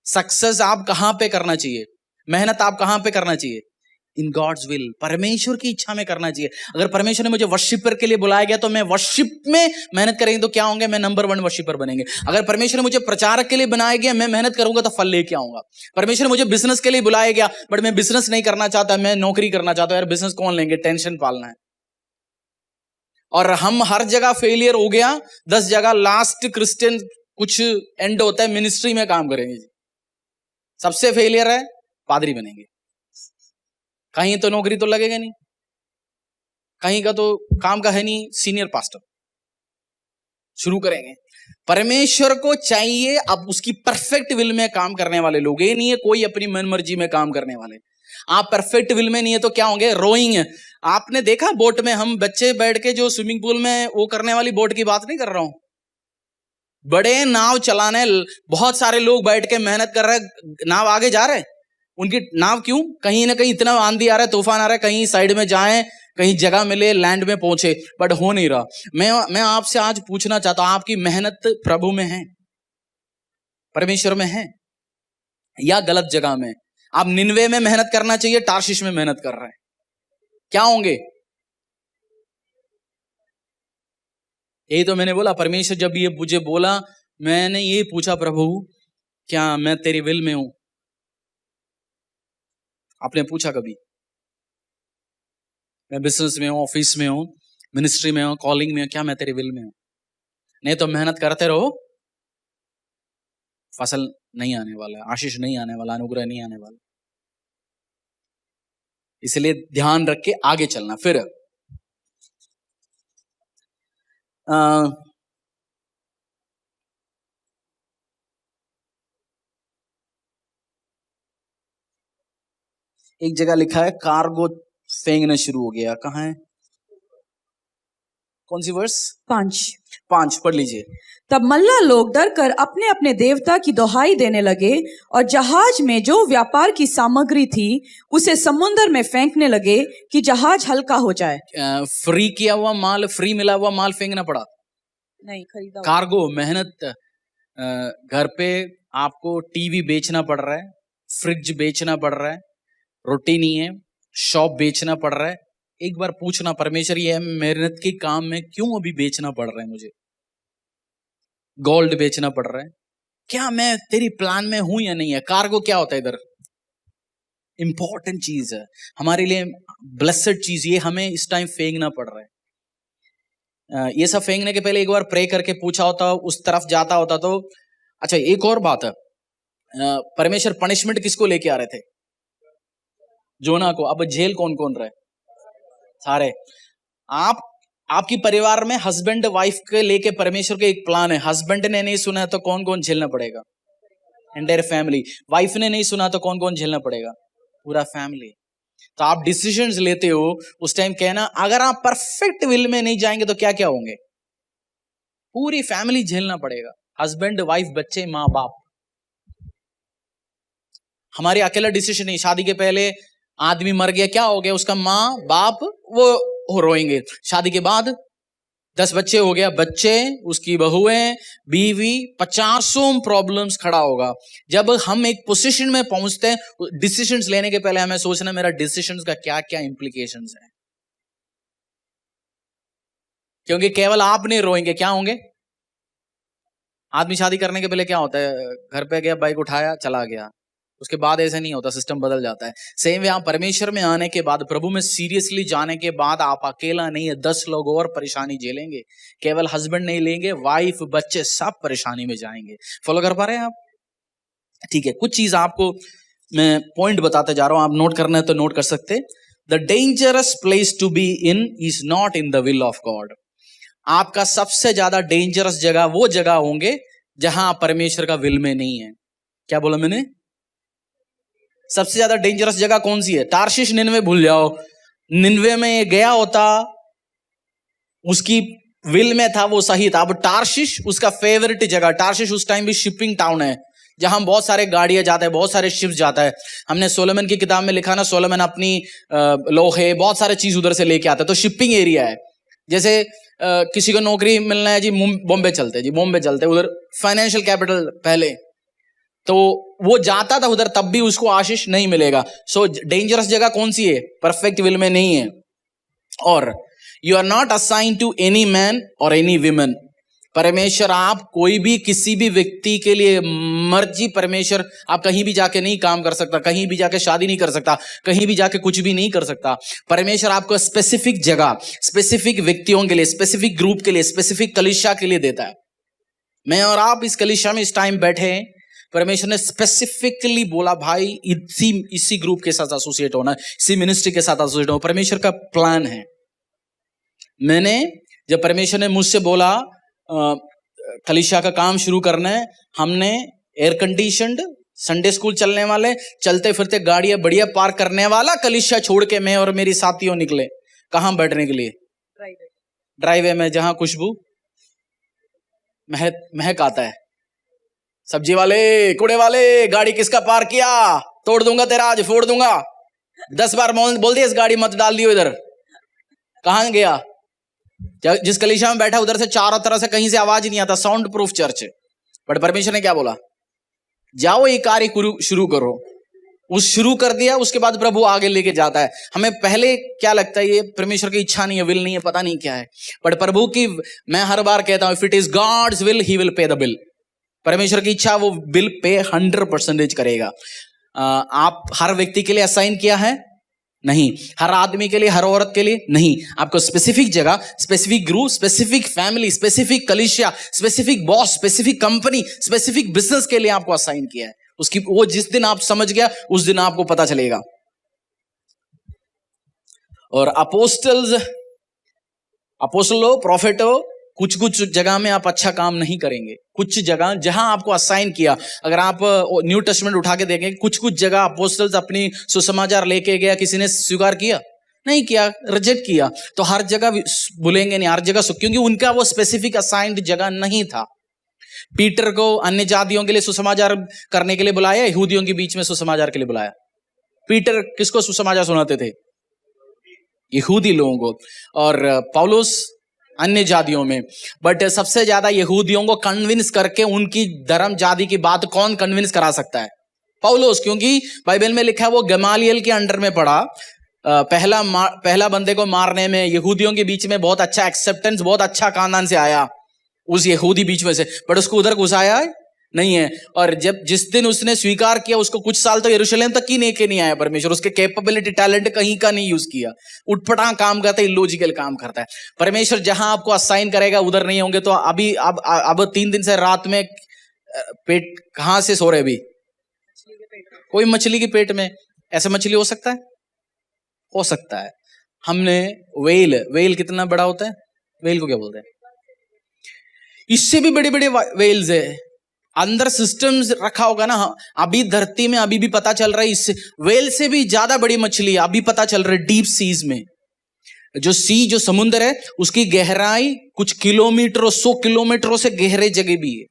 सक्सेस आप कहां पे करना चाहिए? मेहनत आप कहां पे करना चाहिए? इन गॉड्स विल, परमेश्वर की इच्छा में करना चाहिए। अगर परमेश्वर ने मुझे वर्शिपर के लिए बुलाया गया, तो मैं वर्शिप में मेहनत करेंगे तो क्या होंगे? मैं नंबर 1 वर्शिपर बनेंगे। अगर परमेश्वर ने मुझे प्रचारक के लिए बनाया गया, मैं मेहनत करूंगा तो फल लेके आऊंगा। परमेश्वर ने मुझे बिजनेस के लिए बुलाया गया, बट मैं बिजनेस नहीं करना चाहता, मैं नौकरी करना चाहता हूं, यार बिजनेस कौन लेंगे, टेंशन पालना है। और हम हर जगह फेलियर हो गया, 10 जगह लास्ट क्रिश्चियन कुछ एंड होता है, मिनिस्ट्री में काम करेंगे जी, सबसे फेलियर है, पादरी बनेंगे। कहीं तो नौकरी तो लगेगा नहीं, कहीं का तो काम का है नहीं, सीनियर पास्टर शुरू करेंगे। परमेश्वर को चाहिए अब उसकी परफेक्ट विल में काम करने वाले लोग, ये नहीं है कोई अपनी मन मर्जी में काम करने वाले। आप परफेक्ट विल में नहीं है तो क्या होंगे? रोइंग। आपने देखा बोट में हम बच्चे बैठ के जो स्विमिंग पूल में वो करने वाली बोट की बात नहीं कर रहा हूं, बड़े नाव चलाने बहुत सारे लोग बैठ के मेहनत कर रहे हैं, नाव आगे जा रहे हैं। उनकी नाव क्यों? कहीं ना कहीं इतना आंधी आ रहा है, तूफान आ रहा है, कहीं साइड में जाएं, कहीं जगह मिले, लैंड में पहुंचे, बट हो नहीं रहा। मैं आपसे आज पूछना चाहता हूं, आपकी मेहनत प्रभु में है, परमेश्वर में है, या गलत जगह में? आप निन्वे में मेहनत करना चाहिए, टार्शिश में मेहनत कर रहे हैं, क्या होंगे? यही तो मैंने बोला, परमेश्वर जब ये मुझे बोला, मैंने ये पूछा, प्रभु क्या मैं तेरी विल में हूं? आपने पूछा कभी? मैं बिजनेस में हूं, ऑफिस में हूं, मिनिस्ट्री में हूं, कॉलिंग में हूं, क्या मैं तेरी विल में हूं? नहीं तो मेहनत करते रहो, फसल नहीं आने वाला, आशीष नहीं आने वाला, अनुग्रह नहीं आने वाला। इसलिए ध्यान रख के आगे चलना। फिर एक जगह लिखा है कार्गो फेंकना शुरू हो गया, कहां है? कौन सी वर्स? 5 पढ़ लीजिए। तब मल्ला लोग डरकर अपने अपने देवता की दोहाई देने लगे और जहाज में जो व्यापार की सामग्री थी उसे समुद्र में फेंकने लगे कि जहाज हल्का हो जाए। फ्री किया हुआ माल, फ्री मिला हुआ माल फेंकना पड़ा? नहीं, खरीदा। कार्गो, मेहनत। घर पे आपको टीवी बेचना पड़ रहा है, फ्रिज बेचना पड़ रहा है, रोटी नहीं है, शॉप बेचना पड़ रहा है। एक बार पूछना, परमेश्वर ये मेहनत के काम में क्यों अभी बेचना पड़ रहा है मुझे? गोल्ड बेचना पड़ रहा है, क्या मैं तेरी प्लान में हूं या नहीं है। कार्गो क्या होता है इधर, इंपॉर्टेंट चीज है हमारे लिए, ब्लेसेड चीज, ये हमें इस टाइम फेंकना पड़ रहा है। ये सब फेंकने के पहले एक बार प्रे करके पूछा होता, उस तरफ जाता होता तो। अच्छा एक और बात है, परमेश्वर पनिशमेंट किसको लेके आ रहे थे, जोना को। अब जेल कौन कौन रहे, सारे। आपकी परिवार में हस्बैंड वाइफ के लेके परमेश्वर के एक प्लान है। हस्बैंड ने नहीं सुना तो कौन कौन झेलना पड़ेगा, एंटायर फैमिली। वाइफ ने नहीं सुना तो कौन कौन झेलना पड़ेगा, पूरा फैमिली। तो आप डिसीजंस लेते हो उस टाइम कहना, अगर आप परफेक्ट विल में नहीं जाएंगे तो क्या क्या होंगे, पूरी फैमिली झेलना पड़ेगा, हस्बैंड वाइफ बच्चे माँ बाप। हमारे अकेला डिसीजन नहीं। शादी के पहले आदमी मर गया, क्या हो गया, उसका माँ बाप वो रोएंगे। शादी के बाद 10 बच्चे हो गया, बच्चे, उसकी बहुएं, बीवी, 50 प्रॉब्लम्स खड़ा होगा। जब हम एक पोजीशन में पहुंचते हैं, डिसीजंस लेने के पहले हमें सोचना मेरा डिसीजंस का क्या क्या इंप्लीकेशंस है, क्योंकि केवल आप नहीं रोएंगे, क्या होंगे। आदमी शादी करने के पहले क्या होता है, घर पे गया, बाइक उठाया, चला गया। उसके बाद ऐसा नहीं होता, सिस्टम बदल जाता है। सेम वे आप परमेश्वर में आने के बाद, प्रभु में सीरियसली जाने के बाद, आप अकेला नहीं है, 10 लोग और परेशानी झेलेंगे। केवल हस्बैंड नहीं लेंगे, वाइफ बच्चे सब परेशानी में जाएंगे। फॉलो कर पा रहे हैं आप, ठीक है। कुछ चीज आपको मैं पॉइंट बताते जा रहा हूं, आप नोट करना है तो नोट कर सकते। The dangerous place to be in is not in the will of God. आपका सबसे ज्यादा डेंजरस जगह वो जगह होंगे जहां परमेश्वर का विल में नहीं है। क्या बोला मैंने, सबसे ज्यादा डेंजरस जगह कौन सी है। तार्शिश निन्वे भूल जाओ, निन्वे में ये गया होता, उसकी विल में था, वो सही था। अब टार्शिश उसका फेवरेट जगह। टार्शिश उस टाइम भी शिपिंग टाउन है, जहां बहुत सारे गाड़ियां जाते हैं, बहुत सारे शिप्स जाता है। हमने सोलोमन की किताब में लिखा ना, सोलोमन अपनी लोहे बहुत सारे चीज उधर से लेके आता है। तो शिपिंग एरिया है। जैसे किसी को नौकरी मिलना है जी, बॉम्बे चलते हैं जी, बॉम्बे चलते हैं, उधर फाइनेंशियल कैपिटल पहले, तो वो जाता था उधर, तब भी उसको आशीष नहीं मिलेगा। सो डेंजरस जगह कौन सी है, परफेक्ट विल में नहीं है। और you are not assign to any man और एनी विमेन। परमेश्वर आप कोई भी किसी भी व्यक्ति के लिए मर्जी, परमेश्वर आप कहीं भी जाके नहीं काम कर सकता, कहीं भी जाके शादी नहीं कर सकता, कहीं भी जाके कुछ भी नहीं कर सकता। परमेश्वर आपको स्पेसिफिक जगह, स्पेसिफिक व्यक्तियों के लिए, स्पेसिफिक ग्रुप के लिए, स्पेसिफिक कलीसिया के लिए देता है। मैं और आप इस कलीसिया में इस टाइम बैठे हैं, परमेश्वर ने स्पेसिफिकली बोला भाई इसी ग्रुप के साथ एसोसिएट होना, इसी मिनिस्ट्री के साथ एसोसिएट होना। परमेश्वर का प्लान है। मैंने जब परमेश्वर ने मुझसे बोला कलीसिया का काम शुरू करना है, हमने एयर कंडीशनड संडे स्कूल चलने वाले, चलते फिरते गाड़ियां बढ़िया पार्क करने वाला कलीसिया छोड़ के मैं और मेरी साथियों निकले। कहां बैठने के लिए, ड्राइवे में, जहां खुशबू महक आता है। सब्जी वाले, कूड़े वाले, गाड़ी किसका पार्क किया, तोड़ दूंगा तेरा, आज फोड़ दूंगा। 10 बार बोल दिया इस गाड़ी मत डाल दियो इधर। कहां गया, जिस कलीसिया में बैठा उधर से चारों तरह से कहीं से आवाज नहीं आता, साउंड प्रूफ चर्च है। बट परमेश्वर ने क्या बोला, जाओ ये कार्य शुरू करो। उस शुरू कर दिया, उसके बाद प्रभु आगे लेके जाता है। हमें पहले क्या लगता है, ये परमेश्वर की इच्छा नहीं है, विल नहीं है, पता नहीं क्या है। बट प्रभु की, मैं हर बार कहता हूं, if it is God's will he will pay the bill. परमेश्वर की इच्छा, वो बिल पे 100% करेगा। आप हर व्यक्ति के लिए असाइन किया है नहीं, हर आदमी के लिए, हर औरत के लिए नहीं। आपको स्पेसिफिक जगह, specific group, specific family, specific कलीसिया, specific boss, specific company, specific business के लिए आपको असाइन किया है। उसकी वो जिस दिन आप समझ गया, उस दिन आपको पता चलेगा। और अपोस्टल, प्रॉफिट, कुछ जगह में आप अच्छा काम नहीं करेंगे। कुछ जगह जहां आपको असाइन किया, अगर आप न्यू टेस्टमेंट उठा के देखें, कुछ जगह अपोस्टल्स अपनी सुसमाचार लेके गया, किसी ने स्वीकार किया नहीं, किया, रिजेक्ट किया। तो हर जगह बोलेंगे नहीं, हर जगह, क्योंकि उनका वो स्पेसिफिक असाइंड जगह नहीं था। पीटर को अन्य जातियों के लिए सुसमाचार करने के लिए बुलाया, यहूदियों के बीच में सुसमाचार के लिए बुलाया। पीटर किसको सुसमाचार सुनाते थे, यहूदी लोगों को, और पौलुस अन्य जातियों में। बट सबसे ज्यादा यहूदियों को कन्विंस करके उनकी धर्म जाति की बात कौन कन्विंस करा सकता है, पौलुस। क्योंकि बाइबल में लिखा है वो गमालियल के अंडर में पढ़ा, पहला बंदे को मारने में यहूदियों के बीच में बहुत अच्छा एक्सेप्टेंस, बहुत अच्छा खानदान से आया उस यहूदी बीच में से, बट उसको उधर घुसाया नहीं है। और जब जिस दिन उसने स्वीकार किया, उसको कुछ साल तो यरूशलेम तक ही लेके नहीं आया परमेश्वर, उसके कैपेबिलिटी टैलेंट कहीं का नहीं यूज किया, उठपटांग काम करता है, इलॉजिकल काम करता है। परमेश्वर जहां आपको असाइन करेगा उधर नहीं होंगे तो अभी अब 3 दिन से रात में पेट कहां से सो रहे? अभी कोई मछली के पेट में, ऐसे मछली हो सकता है? हो सकता है। हमने वेल कितना बड़ा होता है? वेल को क्या बोलते हैं? इससे भी बड़े बड़े वेल्स है, अंदर सिस्टम्स रखा होगा ना। अभी धरती में अभी भी पता चल रहा है, इससे वेल से भी ज्यादा बड़ी मछली अभी पता चल रहा है डीप सीज में। जो समुद्र है उसकी गहराई कुछ किलोमीटरों, 100 किलोमीटरों से गहरे जगह भी है।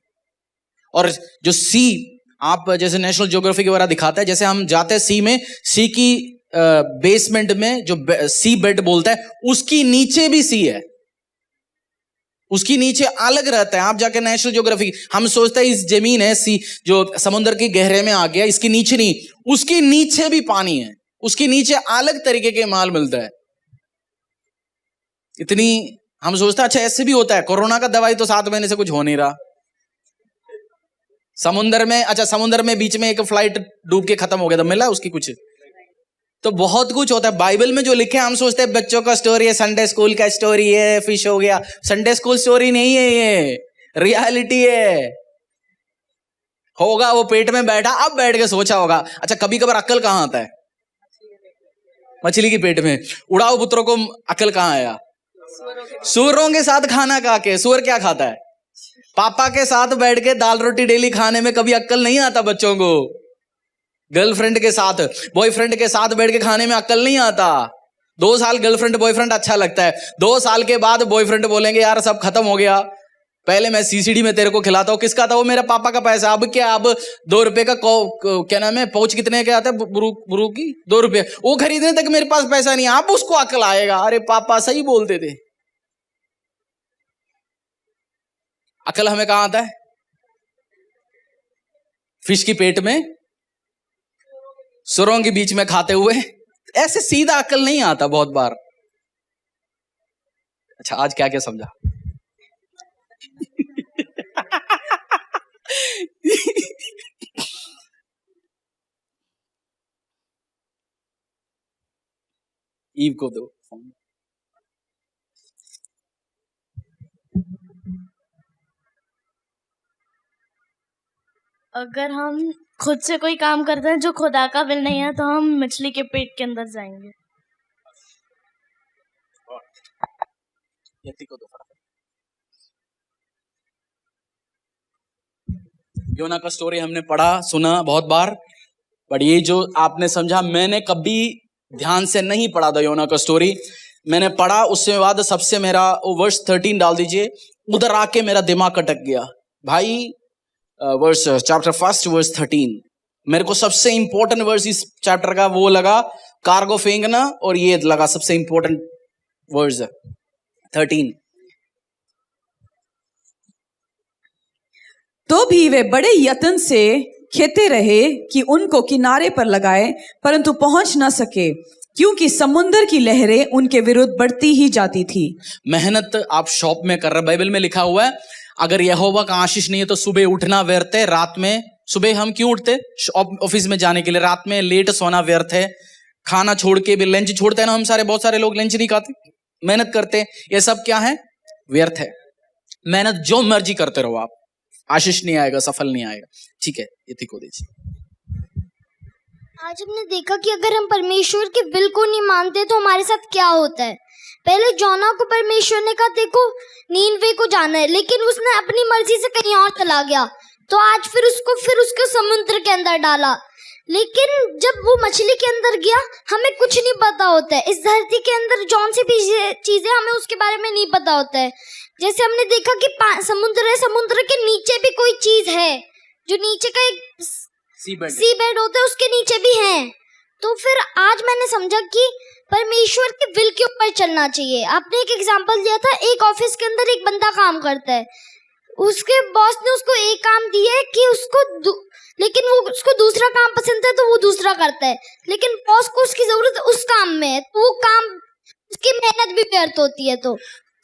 और जो सी, आप जैसे नेशनल ज्योग्राफी के बारे में दिखाता है, जैसे हम जाते हैं सी में, सी की बेसमेंट में जो सी बेड बोलता है, उसकी नीचे भी सी है, उसकी नीचे अलग रहता है। आप जाके नेशनल ज्योग्राफी, हम सोचते हैं इस जमीन है सी जो समुद्र के गहरे में आ गया, इसके नीचे नहीं, उसके नीचे भी पानी है, उसके नीचे अलग तरीके के माल मिलता है। इतनी हम सोचते हैं अच्छा ऐसे भी होता है। कोरोना का दवाई तो 7 महीने से कुछ हो नहीं रहा समुद्र में। अच्छा, समुद्र में बीच में एक फ्लाइट डूब के खत्म हो गया, तो मिला उसकी कुछ? तो बहुत कुछ होता है। बाइबल में जो लिखे हम सोचते हैं बच्चों का स्टोरी है, संडे स्कूल का स्टोरी है, फिश हो गया। संडे स्कूल स्टोरी नहीं है, ये रियलिटी है। होगा वो पेट में बैठा, अब बैठ के सोचा होगा। अच्छा, कभी कभार अक्ल कहां आता है? मछली के पेट में। उड़ाऊ पुत्रों को अक्ल कहां आया? सूअरों के साथ खाना खा के। सूअर क्या खाता है? पापा के साथ बैठ के दाल रोटी डेली खाने में कभी अक्ल नहीं आता बच्चों को। गर्लफ्रेंड के साथ, बॉयफ्रेंड के साथ बैठ के खाने में अक्ल नहीं आता। 2 साल गर्लफ्रेंड बॉयफ्रेंड अच्छा लगता है, 2 साल के बाद बॉयफ्रेंड बोलेंगे यार सब खत्म हो गया, पहले मैं सीसीडी में तेरे को खिलाता हूँ। किसका था वो? मेरा पापा का पैसा। अब क्या, अब 2 रुपए का क्या नाम है, पाउच कितने के आता है बुरू की? 2 रुपए। वो खरीदने तक मेरे पास पैसा नहीं। अब उसको अक्ल आएगा, अरे पापा सही बोलते थे। अकल हमें कहां आता है? फिश की पेट में, सुरों के बीच में खाते हुए। ऐसे सीधा अकल नहीं आता बहुत बार। अच्छा, आज क्या क्या समझा? ईव को दो। अगर हम खुद से कोई काम करते हैं जो खुदा का विल नहीं है, तो हम मछली के पेट के अंदर जाएंगे। को दो। योना का स्टोरी हमने पढ़ा सुना बहुत बार, बट ये जो आपने समझा, मैंने कभी ध्यान से नहीं पढ़ा था योना का स्टोरी। मैंने पढ़ा, उसके बाद सबसे मेरा वर्स 13 डाल दीजिए, उधर आके मेरा दिमाग कटक गया भाई। वर्स चैप्टर 1 वर्स 13 मेरे को सबसे इंपॉर्टेंट वर्स इस चैप्टर का वो लगा, कार्गो फेंकना, और ये लगा सबसे इंपॉर्टेंट वर्स 13। तो भी वे बड़े यत्न से खेते रहे कि उनको किनारे पर लगाए, परंतु पहुंच न सके, क्योंकि समुद्र की लहरें उनके विरुद्ध बढ़ती ही जाती थी। मेहनत आप शॉप में कर रहे, बाइबल में लिखा हुआ है अगर यहोवा का आशीष नहीं है तो सुबह उठना व्यर्थ है, रात में, सुबह हम क्यों उठते? ऑफिस में जाने के लिए। रात में लेट सोना व्यर्थ है, खाना छोड़ के भी, लंच छोड़ते हैं ना हम सारे, बहुत सारे लोग लंच नहीं खाते, मेहनत करते हैं, ये सब क्या है? व्यर्थ है। मेहनत जो मर्जी करते रहो आप, आशीष नहीं आएगा, सफल नहीं आएगा। ठीक है, इति को दीजिए। आज हमने देखा कि अगर हम परमेश्वर के विल को नहीं मानते तो हमारे साथ क्या होता है। पहले जोना को परमेश्वर ने कहा देखो नीनवे को जाना है, लेकिन उसने अपनी मर्जी से कहीं और चला गया, तो आज फिर उसको समुद्र के अंदर डाला। लेकिन जब वो मछली के अंदर गया, हमें कुछ नहीं पता होता है। इस धरती के अंदर जौन सी भी चीजें हमें उसके बारे में नहीं पता होता है। जैसे हमने देखा कि समुद्र है, समुद्र के नीचे भी कोई चीज है, जो नीचे का एक सी बेड होता है, उसके नीचे भी है। तो फिर आज मैंने समझा कि परमेश्वर के विल के ऊपर चलना चाहिए। आपने एक एग्जांपल दिया था, एक ऑफिस के अंदर एक बंदा काम करता है, उसके बॉस ने उसको एक काम दिया है कि लेकिन वो उसको दूसरा काम पसंद है तो वो दूसरा करता है, लेकिन बॉस को उसकी जरूरत उस काम में है, तो वो काम, उसकी मेहनत भी व्यर्थ होती है।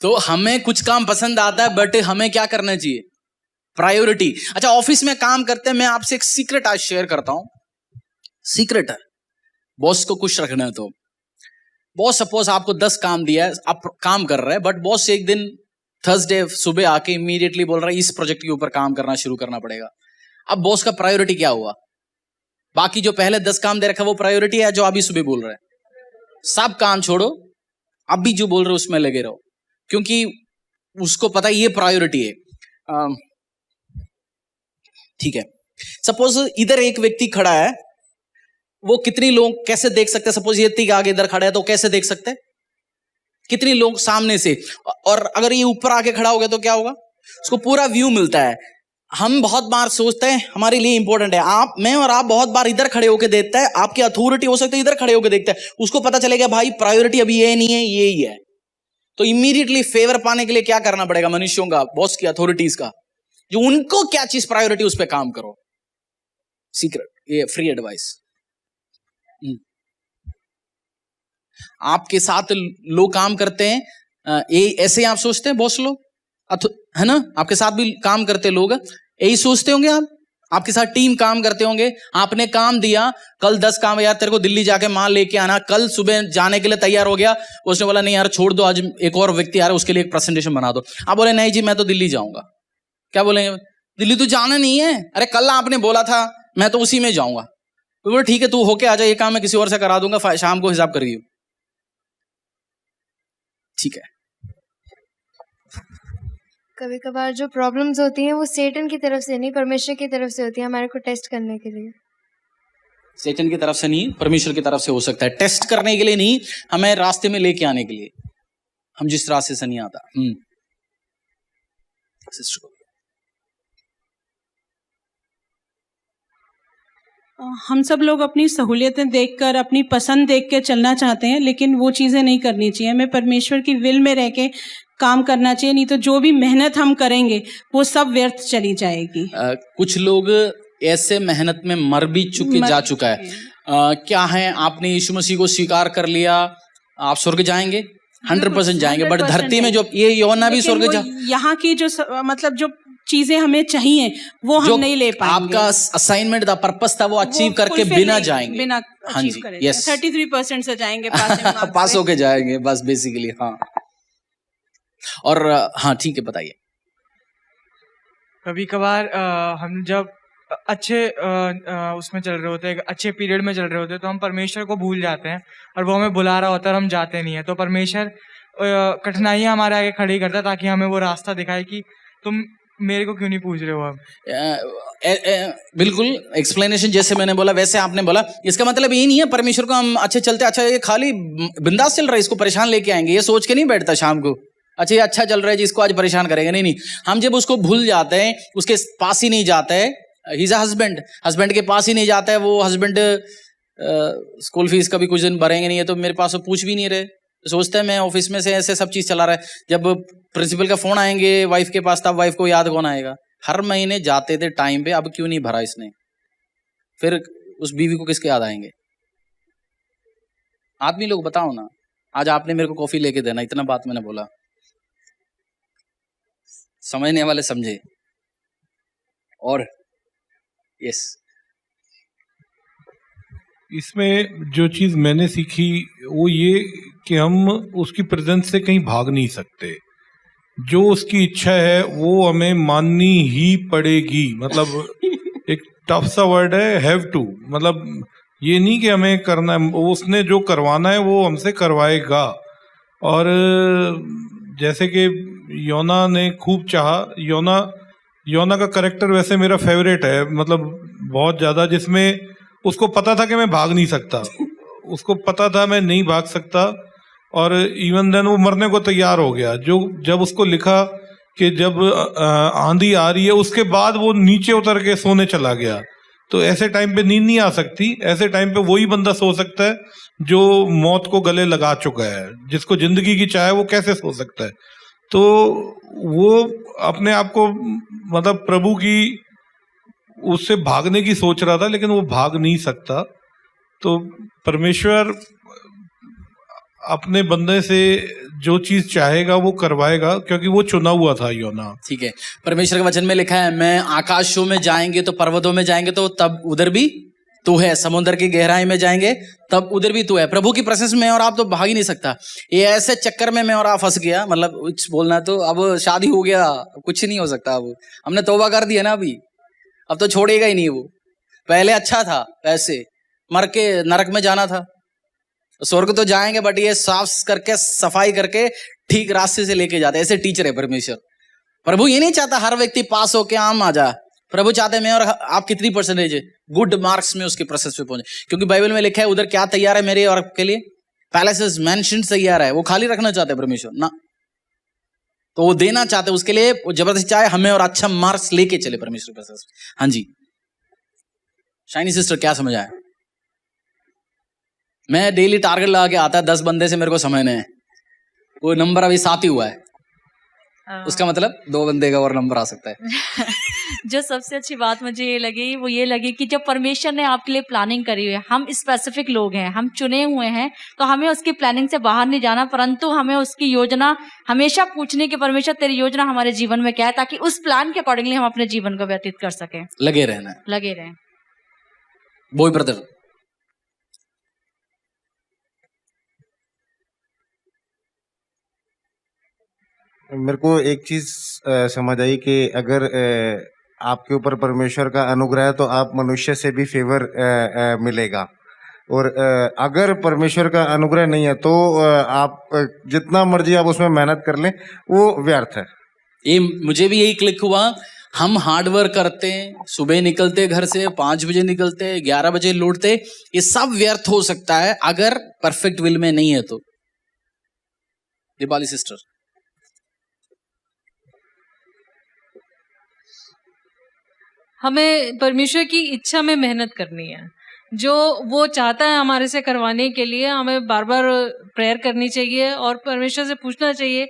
तो हमें कुछ काम पसंद आता है, बट हमें क्या करना चाहिए? प्रायोरिटी। अच्छा, ऑफिस में काम करते हैं, मैं आपसे एक सीक्रेट आज शेयर करता हूं, सीक्रेट है। बॉस को खुश रखना है तो बॉस सपोज आपको 10 काम दिया है, आप काम कर रहे हैं, बट बॉस एक दिन थर्सडे सुबह आके इमीडिएटली बोल रहा है इस प्रोजेक्ट के ऊपर काम करना शुरू करना पड़ेगा। अब बॉस का प्रायोरिटी क्या हुआ? बाकी जो पहले 10 काम दे रखा वो प्रायोरिटी है जो अभी सुबह बोल रहे हैं? सब काम छोड़ो, अभी जो बोल रहे हो उसमें लगे रहो, क्योंकि उसको पता है ये प्रायोरिटी है। ठीक है, सपोज इधर एक व्यक्ति खड़ा है, वो कितनी लोग कैसे देख सकते हैं? सपोज ये इतनी आगे इधर खड़ा है तो कैसे देख सकते हैं? कितनी लोग सामने से, और अगर ये ऊपर आके खड़ा हो गया तो क्या होगा? उसको पूरा व्यू मिलता है। हम बहुत बार सोचते हैं हमारे लिए इंपॉर्टेंट है, आप मैं और आप बहुत बार इधर खड़े होकर देखते हैं, आपकी अथॉरिटी हो सकती है इधर खड़े होकर देखते हैं, उसको पता चलेगा भाई प्रायोरिटी अभी ये नहीं है, ये ही है। तो इमीडिएटली फेवर पाने के लिए क्या करना पड़ेगा? मनुष्यों का, बॉस की, अथॉरिटीज का, जो उनको क्या चीज प्रायोरिटी उस पर काम करो। सीक्रेट, ये फ्री एडवाइस। आपके साथ लोग काम करते हैं, ये ऐसे ही आप सोचते हैं बॉस लोग, है ना? आपके साथ भी काम करते लोग यही सोचते होंगे। आप, आपके साथ टीम काम करते होंगे, आपने काम दिया, कल 10 काम, यार तेरे को दिल्ली जाके माल लेके आना, कल सुबह जाने के लिए तैयार हो गया, उसने बोला नहीं यार छोड़ दो, आज एक और व्यक्ति आ रहा है उसके लिए एक प्रेजेंटेशन बना दो। आप बोले नहीं जी मैं तो दिल्ली जाऊंगा। क्या बोलेंगे? दिल्ली तो जाना नहीं है, अरे कल आपने बोला था, मैं तो उसी में जाऊंगा। तो बोले ठीक है तू होके आ जा, ये काम मैं किसी और से करा दूंगा, शाम को हिसाब करिए। ठीक है। कभी कभार जो प्रॉब्लम्स होती हैं वो सेटन की तरफ से नहीं, परमेश्वर की तरफ से होती है, हमारे को टेस्ट करने के लिए। सेटन की तरफ से नहीं, परमेश्वर की तरफ से हो सकता है। टेस्ट करने के लिए नहीं, हमें रास्ते में लेके आने के लिए, हम जिस रास्ते से नहीं आता। सिस्टर, हम सब लोग अपनी सहूलियतें देखकर, अपनी पसंद देख के चलना चाहते हैं, लेकिन वो चीज़ें नहीं करनी चाहिए। हमें परमेश्वर की विल में रह के काम करना चाहिए, नहीं तो जो भी मेहनत हम करेंगे वो सब व्यर्थ चली जाएगी। कुछ लोग ऐसे मेहनत में मर भी जा चुका है। क्या है, आपने यीशु मसीह को स्वीकार कर लिया, आप स्वर्ग जाएंगे, 100% जाएंगे, बट धरती में जो ये योना भी स्वर्ग यहाँ की जो मतलब जो चीजें हमें चाहिए वो हम नहीं ले पाएंगे। आपका असाइनमेंट था, पर्पस था, वो अचीव करके बिना जाएंगे, बिना हाँ जी, यस 33% से जाएंगे पास होके जाएंगे बस बेसिकली। हाँ, और हाँ ठीक है, बताइए। कभी कभार हम जब अच्छे उसमें चल रहे होते हैं, अच्छे पीरियड में चल रहे होते हैं, तो हम परमेश्वर को भूल जाते हैं और वो हमें बुला रहा होता है और हम जाते नहीं है। तो परमेश्वर कठिनाइयाँ हमारे आगे खड़ी करता है ताकि हमें वो रास्ता दिखाए कि तुम मेरे को क्यों नहीं पूछ रहे हो। अब बिल्कुल एक्सप्लेनेशन जैसे मैंने बोला वैसे आपने बोला। इसका मतलब ये नहीं है परमेश्वर को हम अच्छे चलते, अच्छा ये खाली बिंदास चल रहा है इसको परेशान लेके आएंगे, ये सोच के नहीं बैठता शाम को अच्छा ये अच्छा चल रहा है जी इसको आज परेशान करेंगे। नहीं, हम जब उसको भूल जाते हैं, उसके पास ही नहीं जाते हैं, ही इज अ हस्बैंड के पास ही नहीं जाता है, वो हस्बैंड स्कूल फीस का भी कुछ दिन भरेंगे नहीं है तो मेरे पास वो पूछ भी नहीं रहे, सोचते हैं मैं ऑफिस में से ऐसे सब चीज चला रहा है। जब प्रिंसिपल का फोन आएंगे वाइफ के पास, तब वाइफ को याद कौन आएगा? हर महीने जाते थे टाइम पे, अब क्यों नहीं भरा इसने? फिर उस बीवी को किसके याद आएंगे? आदमी लोग बताओ ना, आज आपने मेरे को कॉफी लेके देना, इतना बात मैंने बोला, समझने वाले समझे। और यस, इसमें जो चीज मैंने सीखी वो ये कि हम उसकी प्रेजेंस से कहीं भाग नहीं सकते। जो उसकी इच्छा है वो हमें माननी ही पड़ेगी। मतलब एक टफ सा वर्ड है, हैव टू। मतलब ये नहीं कि हमें करना है, उसने जो करवाना है वो हमसे करवाएगा। और जैसे कि योना ने खूब चाहा, योना का कैरेक्टर वैसे मेरा फेवरेट है, मतलब बहुत ज़्यादा, जिसमें उसको पता था कि मैं भाग नहीं सकता, उसको पता था मैं नहीं भाग सकता, और इवन देन वो मरने को तैयार हो गया। जो जब उसको लिखा कि जब आंधी आ रही है, उसके बाद वो नीचे उतर के सोने चला गया। तो ऐसे टाइम पे नींद नहीं आ सकती, ऐसे टाइम पे वही बंदा सो सकता है जो मौत को गले लगा चुका है। जिसको जिंदगी की चाह है वो कैसे सो सकता है? तो वो अपने आप को मतलब प्रभु की उससे भागने की सोच रहा था, लेकिन वो भाग नहीं सकता। तो परमेश्वर अपने बंदे से जो चीज चाहेगा वो करवाएगा, क्योंकि वो चुना हुआ था योना। ठीक है, परमेश्वर के वचन में लिखा है, मैं आकाशों में जाएंगे तो पर्वतों में जाएंगे तो तब उधर भी तू है, समुद्र की गहराई में जाएंगे तब उधर भी तू है। प्रभु की प्रेजेंस में और आप तो भाग ही नहीं सकता। ये ऐसे चक्कर में मैं और आप फंस गया, मतलब कुछ बोलना तो अब शादी हो गया, कुछ नहीं हो सकता। अब हमने तौबा कर दिया ना, अभी अब तो छोड़ेगा ही नहीं वो। पहले अच्छा था, वैसे मर के नरक में जाना था, स्वर्ग तो जाएंगे, बट ये साफ करके सफाई करके ठीक रास्ते से लेके जाते। ऐसे टीचर है परमेश्वर। प्रभु ये नहीं चाहता हर व्यक्ति पास होके आम आ जाए। प्रभु चाहते हैं मैं और आप कितनी परसेंटेज है गुड मार्क्स में उसके प्रोसेस पे पहुंचे, क्योंकि बाइबल में लिखा है उधर क्या तैयार है मेरे और आपके लिए, पैलेसेस मैंशंस तैयार है। वो खाली रखना चाहते हैं परमेश्वर ना, तो वो देना चाहते हैं, उसके लिए वो जबरदस्ती चाहे हमें और अच्छा मार्क्स लेके चले परमेश्वर के प्रोसेस। हाँ जी शाइनी सिस्टर, क्या समझ आया? मैं डेली टारगेट लगा के आता है 10 बंदे से मेरे को समझने है, वो नंबर अभी 7 ही हुआ है, उसका मतलब 2 बंदे का और नंबर आ सकता है। जो सबसे अच्छी बात मुझे ये लगी वो ये लगी कि जब परमेश्वर ने आपके लिए प्लानिंग करी हुई है, हम स्पेसिफिक लोग हैं, हम चुने हुए हैं, तो हमें उसकी प्लानिंग से बाहर नहीं जाना, परंतु हमें उसकी योजना हमेशा पूछने की, परमेश्वर तेरी योजना हमारे जीवन में क्या है, ताकि उस प्लान के अकॉर्डिंगली हम अपने जीवन को व्यतीत कर सकें। लगे रहना है, लगे रहें। बोय ब्रदर, मेरे को एक चीज समझ आई कि अगर आपके ऊपर परमेश्वर का अनुग्रह है तो आप मनुष्य से भी फेवर मिलेगा, और अगर परमेश्वर का अनुग्रह नहीं है तो आप जितना मर्जी आप उसमें मेहनत कर लें वो व्यर्थ है। ये मुझे भी यही क्लिक हुआ। हम हार्ड वर्क करते हैं, सुबह निकलते घर से 5 बजे निकलते, 11 बजे लौटते, ये सब व्यर्थ हो सकता है अगर परफेक्ट विल में नहीं है तो। दीपाली सिस्टर, हमें परमेश्वर की इच्छा में मेहनत करनी है, जो वो चाहता है हमारे से करवाने के लिए हमें बार बार प्रेयर करनी चाहिए और परमेश्वर से पूछना चाहिए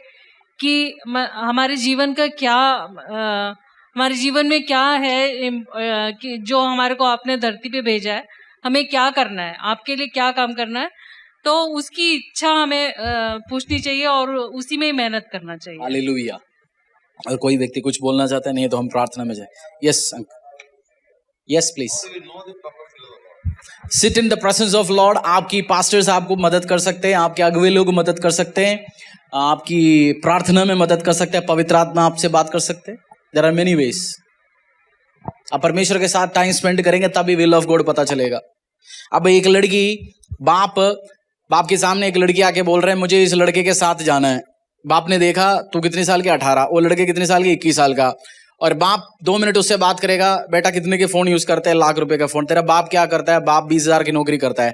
कि हमारे जीवन का क्या हमारे जीवन में क्या है कि जो हमारे को आपने धरती पे भेजा है, हमें क्या करना है, आपके लिए क्या काम करना है, तो उसकी इच्छा हमें पूछनी चाहिए और उसी में ही मेहनत करना चाहिए। हालेलुया। और कोई व्यक्ति कुछ बोलना चाहता है नहीं तो हम प्रार्थना में जाए। Yes yes please sit in the presence of Lord. आपकी पास्टर्स आपको मदद कर सकते हैं, आपके अगुवे लोग मदद कर सकते हैं, आपकी प्रार्थना में मदद कर सकते हैं, पवित्र आत्मा आपसे बात कर सकते हैं। There are many ways. आप परमेश्वर के साथ टाइम स्पेंड करेंगे तभी विल ऑफ गॉड पता चलेगा। अब एक लड़की बाप के सामने एक लड़की आके बोल रहे हैं मुझे इस लड़के के साथ जाना है। बाप ने देखा तू कितने साल के 18, वो लड़के कितने साल के 21 साल का, और बाप 2 मिनट उससे बात करेगा, बेटा कितने के फोन यूज करते हैं, लाख रुपए का फोन। तेरा बाप क्या करता है? बाप 20,000 की नौकरी करता है।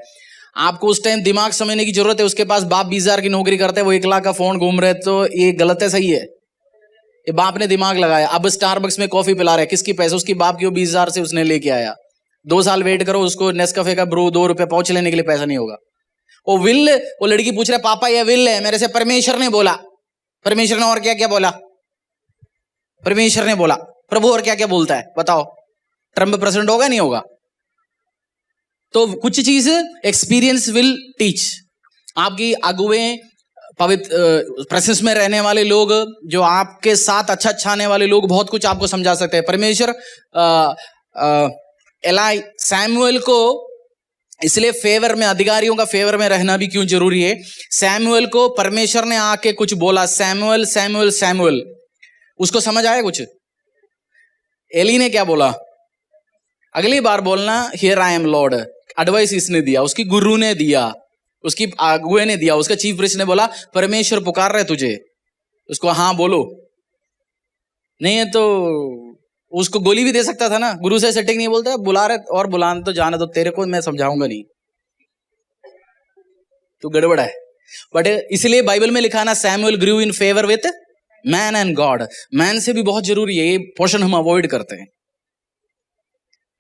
आपको उस टाइम दिमाग समझने की जरूरत है, उसके पास बाप 20,000 की नौकरी करते हैं, वो 1 लाख का फोन घूम रहे, तो ये गलत है सही है? ये बाप ने दिमाग लगाया। अब स्टारबक्स में कॉफी पिला रहे, किसकी पैसे? उसकी बाप की, वो 20,000 से उसने लेके आया। 2 साल वेट करो, उसको नेस्कैफे का ब्रू 2 रुपए पाउच लेने के लिए पैसा नहीं होगा। वो लड़की पूछ रहे पापा ये विल है, मेरे से परमेश्वर ने बोला। परमेश्वर ने और क्या क्या बोला? परमेश्वर ने बोला। प्रभु और क्या क्या बोलता है बताओ? ट्रम्प प्रेसिडेंट होगा नहीं होगा? तो कुछ चीज एक्सपीरियंस विल टीच। आपकी अगुवे पवित्र प्रेसेंस में रहने वाले लोग, जो आपके साथ अच्छा आने वाले लोग बहुत कुछ आपको समझा सकते हैं। परमेश्वर एलाई सैमुएल को इसलिए फेवर में, अधिकारियों का फेवर में रहना भी क्यों जरूरी है। सैमुएल को परमेश्वर ने आके कुछ बोला, सैमुएल सैमुएल सैमुएल, उसको समझ आया कुछ? एली ने क्या बोला? अगली बार बोलना here I am Lord. Advice इसने दिया, उसकी गुरु ने दिया, उसकी अगुए ने दिया, उसका चीफ प्रीस्ट ने बोला परमेश्वर पुकार रहे तुझे, उसको हाँ बोलो। नहीं है तो उसको गोली भी दे सकता था ना। गुरु से सेटिंग नहीं बोलता, बुला रहे और बुलाने तो जाने तो, तेरे को मैं समझाऊंगा नहीं, तू गड़बड़ है। बट इसलिए बाइबल में लिखा ना Samuel grew in favour with man and God. Man से भी बहुत जरूरी है, ये पोर्शन हम अवॉइड करते हैं।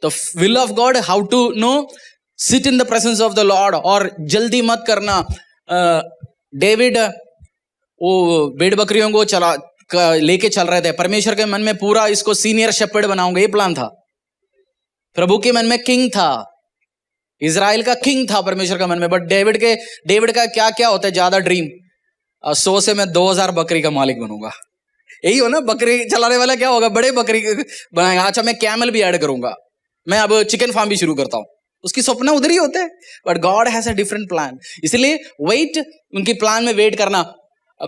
तो will of God, how to know, sit in the presence of the Lord. और जल्दी मत करना। डेविड वो भेड़ बकरियों को लेके चल रहे थे। परमेश्वर के मन में पूरा इसको सीनियर शेपर्ड बनाऊंगा, ये प्लान था। प्रभु के मन में किंग था, इजराइल का किंग था परमेश्वर का मन में, बट डेविड का क्या क्या होता है ज्यादा ड्रीम, 100 से मैं 2000 बकरी का मालिक बनूंगा। यही हो ना, बकरी चलाने वाला क्या होगा, बड़े बकरी बनाएगा। अच्छा मैं कैमल भी ऐड करूंगा, मैं अब चिकन फार्म भी शुरू करता हूं। उसकी सपना उधर ही होते हैं, but God has a different plan. इसलिए उनकी प्लान में वेट करना।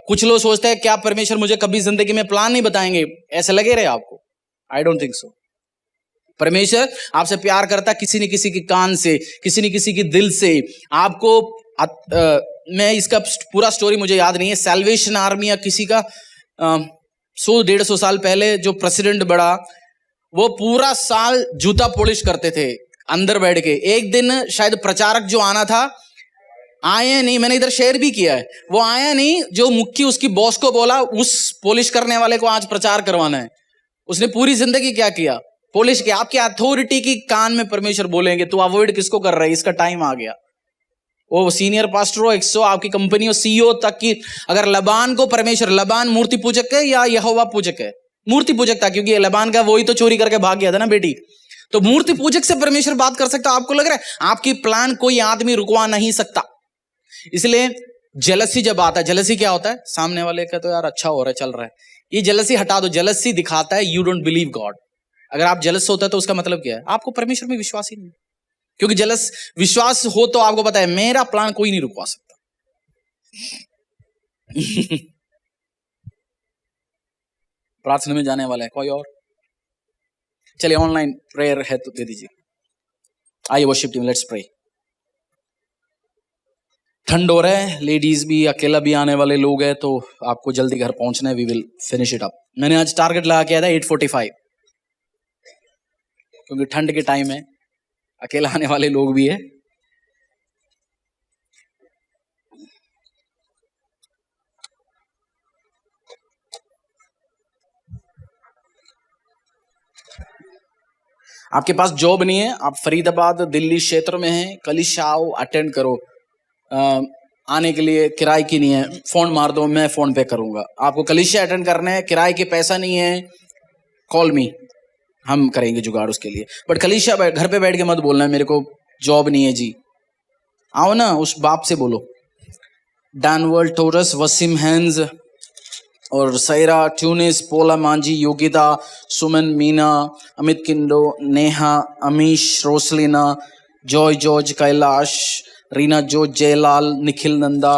कुछ लोग सोचते हैं क्या परमेश्वर मुझे कभी जिंदगी में प्लान नहीं बताएंगे, ऐसे लगे रहे आपको? I don't think so. परमेश्वर आपसे प्यार करता है, किसी न किसी के कान से, किसी न किसी के दिल से आपको। मैं इसका पूरा स्टोरी मुझे याद नहीं है। सैल्वेशन आर्मी या किसी का 100-150 साल पहले जो प्रेसिडेंट बड़ा, वो पूरा साल जूता पॉलिश करते थे अंदर बैठ के। एक दिन शायद प्रचारक जो आना था आया नहीं, मैंने इधर शेयर भी किया है, वो आया नहीं। जो मुख्य उसकी बॉस को बोला उस पॉलिश करने वाले को आज प्रचार करवाना है। उसने पूरी जिंदगी क्या किया, पॉलिश किया। आपकी अथॉरिटी की कान में परमेश्वर बोलेंगे तो अवॉइड किसको कर रहे हैं, इसका टाइम आ गया। वो सीनियर पास्टर हो, 100 आपकी कंपनी हो, सीईओ तक की। अगर लबान को परमेश्वर, लबान मूर्ति पूजक है या यहोवा पूजक है? मूर्ति पूजक था, क्योंकि लबान का वही तो चोरी करके भाग गया था ना बेटी। तो मूर्ति पूजक से परमेश्वर बात कर सकता। आपको लग रहा है आपकी प्लान कोई आदमी रुकवा नहीं सकता। इसलिए जेलसी जब आता है, जेलसी क्या होता है, सामने वाले का तो यार अच्छा हो रहा है, चल रहा है, ये जेलसी हटा दो। जेलसी दिखाता है यू डोंट बिलीव गॉड। अगर आप जेलस होता है तो उसका मतलब क्या है, आपको परमेश्वर में विश्वास ही नहीं। क्योंकि जेलस विश्वास हो तो आपको पता है मेरा प्लान कोई नहीं रुकवा सकता। प्रार्थना में जाने वाला है कोई और? चलिए ऑनलाइन प्रेयर है तो दे दीजिए। आइए वर्शिप टीम, लेट्स प्रे। ठंड हो रहा है, लेडीज भी, अकेला भी आने वाले लोग हैं, तो आपको जल्दी घर पहुंचना है। We will finish it up. मैंने आज टारगेट लगा किया था 8:45, क्योंकि ठंड के टाइम है, अकेला आने वाले लोग भी है। आपके पास जॉब नहीं है, आप फरीदाबाद दिल्ली क्षेत्र में हैं, कलिशा आओ, अटेंड करो। आने के लिए किराए की नहीं है, फोन मार दो, मैं फोन पे करूंगा। आपको कलिशा अटेंड करना है, किराए के पैसा नहीं है, कॉल मी, हम करेंगे जुगाड़ उसके लिए। बट कलिशा घर पे बैठ के मत बोलना है मेरे को जॉब नहीं है जी। आओ ना, उस बाप से बोलो। डैनवर्ल, टोरस, वसीम हैंस और सैरा, ट्यूनिस, पोला मांझी, योगिता, सुमन, मीना, अमित किंडो, नेहा, अमीश, रोसलिना, जॉर्ज, कैलाश, रीना जो, जयलाल, निखिल नंदा।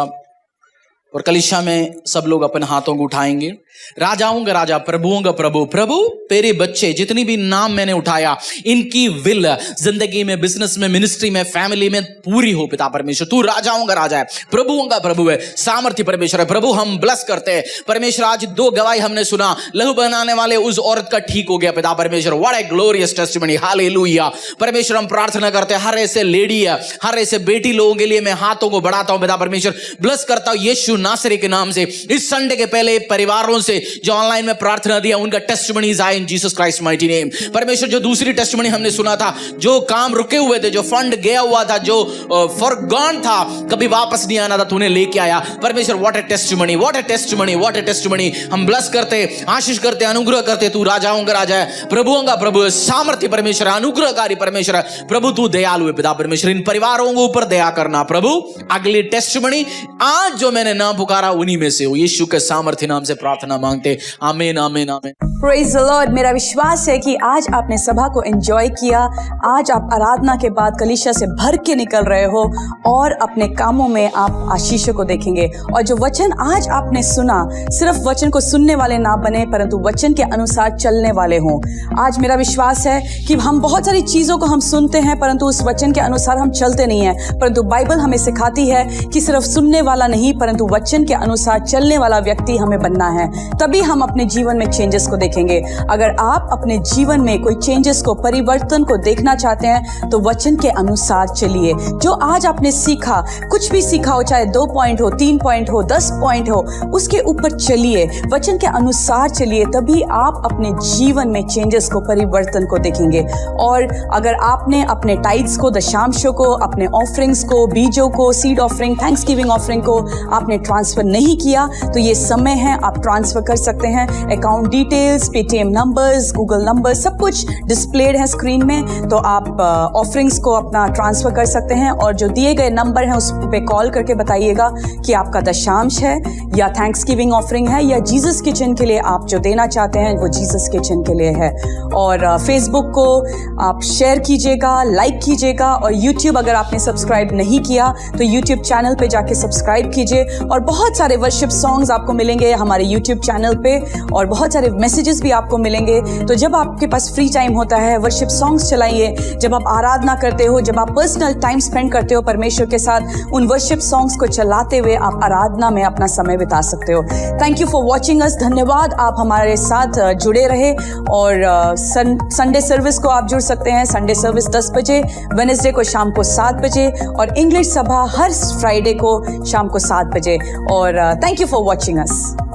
और कलिशा में सब लोग अपने हाथों को उठाएंगे। राजाओं का राजा, प्रभुओं का प्रभु, प्रभु तेरे बच्चे जितनी भी नाम मैंने उठाया, इनकी विल जिंदगी में, बिजनेस में, मिनिस्ट्री में, फैमिली में पूरी हो। पिता परमेश्वर, तू राजाओं का राजा है, प्रभुओं का प्रभु है, सामर्थ्य परमेश्वर है। प्रभु हम ब्लेस करते हैं परमेश्वर। आज 2 गवाही हमने सुना, लहू बनाने वाले उस औरत का ठीक हो गया पिता परमेश्वर। What a glorious testimony, hallelujah. परमेश्वर हम प्रार्थना करते हैं हर ऐसे लेडी है, हर ऐसे बेटी लोगों के लिए मैं हाथों को बढ़ाता हूं पिता परमेश्वर, ब्लेस करता हूं यीशु नासरी के नाम से। इस संडे के पहले परिवारों से जो ऑनलाइन में प्रार्थना दिया, उनका टेस्टिमनीज आए इन जीसस क्राइस्ट माइटी नेम। परमेश्वर जो दूसरी टेस्टिमनी हमने सुना था, जो काम रुके हुए थे, जो फंड गया हुआ था, जो फॉरगॉन था, कभी वापस नहीं आना था, तूने लेके आया परमेश्वर। What A testimony, what A testimony, what A testimony. हम ब्लेस करते, आशीष करते, अनुग्रह करते। तू राजाओं का राजा है, प्रभुओं का प्रभु है, सामर्थ्य परमेश्वर, अनुग्रहकारी परमेश्वर है। प्रभु तू दयालु है पिता परमेश्वर, इन परिवारों के ऊपर दया करना प्रभु। अगली टेस्टिमनी आज जो मैंने नाम पुकारा उन्हीं में से हो, यीशु के सामर्थ्य नाम से प्रार्थना मांगते, आमीन आमीन आमीन। Praise the Lord. मेरा विश्वास है कि आज आपने सभा को एंजॉय किया। आज आप आराधना के बाद कलीसिया से भर के निकल रहे हो और अपने कामों में आप आशीषों को देखेंगे। और जो वचन आज आपने सुना, सिर्फ वचन को सुनने वाले ना बने, परंतु वचन के अनुसार चलने वाले हों। आज मेरा विश्वास है कि हम बहुत सारी चीज़ों को हम सुनते हैं, परंतु उस वचन के अनुसार हम चलते नहीं हैं। परंतु बाइबल हमें सिखाती है कि सिर्फ सुनने वाला नहीं, परंतु वचन के अनुसार चलने वाला व्यक्ति हमें बनना है। तभी हम अपने जीवन में चेंजेस को देखेंगे। अगर आप अपने जीवन में कोई चेंजेस को, परिवर्तन को देखना चाहते हैं, तो वचन के अनुसार चलिए। जो आज आपने सीखा, कुछ भी सीखा हो, चाहे 2 पॉइंट हो, 3 पॉइंट हो, 10 पॉइंट हो, उसके ऊपर चलिए, वचन के अनुसार चलिए। तभी आप अपने जीवन में चेंजेस को, परिवर्तन को देखेंगे। और अगर आपने अपने टाइड्स को, दशांशों को, अपने ऑफरिंग्स को, बीजों को, सीड ऑफरिंग, थैंक्सगिविंग ऑफरिंग को आपने ट्रांसफ़र नहीं किया तो ये समय है, आप ट्रांसफ़र कर सकते हैं। Account details, Paytm numbers, Google number सब कुछ डिस्प्लेड है स्क्रीन में, तो आप ऑफरिंग्स को अपना ट्रांसफ़र कर सकते हैं। और जो दिए गए नंबर हैं उस पे कॉल करके बताइएगा कि आपका दशांश है या थैंक्स गिविंग ऑफरिंग है या जीसस किचन के लिए आप जो देना चाहते हैं वो जीसस किचन के लिए है। और फेसबुक को आप शेयर कीजिएगा, लाइक कीजिएगा, और यूट्यूब अगर आपने सब्सक्राइब नहीं किया तो यूट्यूब चैनल पे जाके सब्सक्राइब कीजिए। और बहुत सारे वर्शिप सॉन्ग्स आपको मिलेंगे हमारे यूट्यूब चैनल पे, और बहुत सारे मैसेजेस भी आपको मिलेंगे। तो जब आपके पास फ्री टाइम होता है वर्शिप सॉन्ग्स चलाइए, जब आप आराधना करते हो, जब आप पर्सनल टाइम स्पेंड करते हो परमेश्वर के साथ, उन वर्शिप सॉन्ग्स को चलाते हुए आप आराधना में अपना समय बिता सकते हो। Thank you for watching us. धन्यवाद, आप हमारे साथ जुड़े रहे। और संडे सर्विस को आप जुड़ सकते हैं। संडे सर्विस 10 बजे, वेडनेसडे को शाम को 7 बजे, और इंग्लिश सभा हर फ्राइडे को शाम को 7 बजे। और thank you for watching us.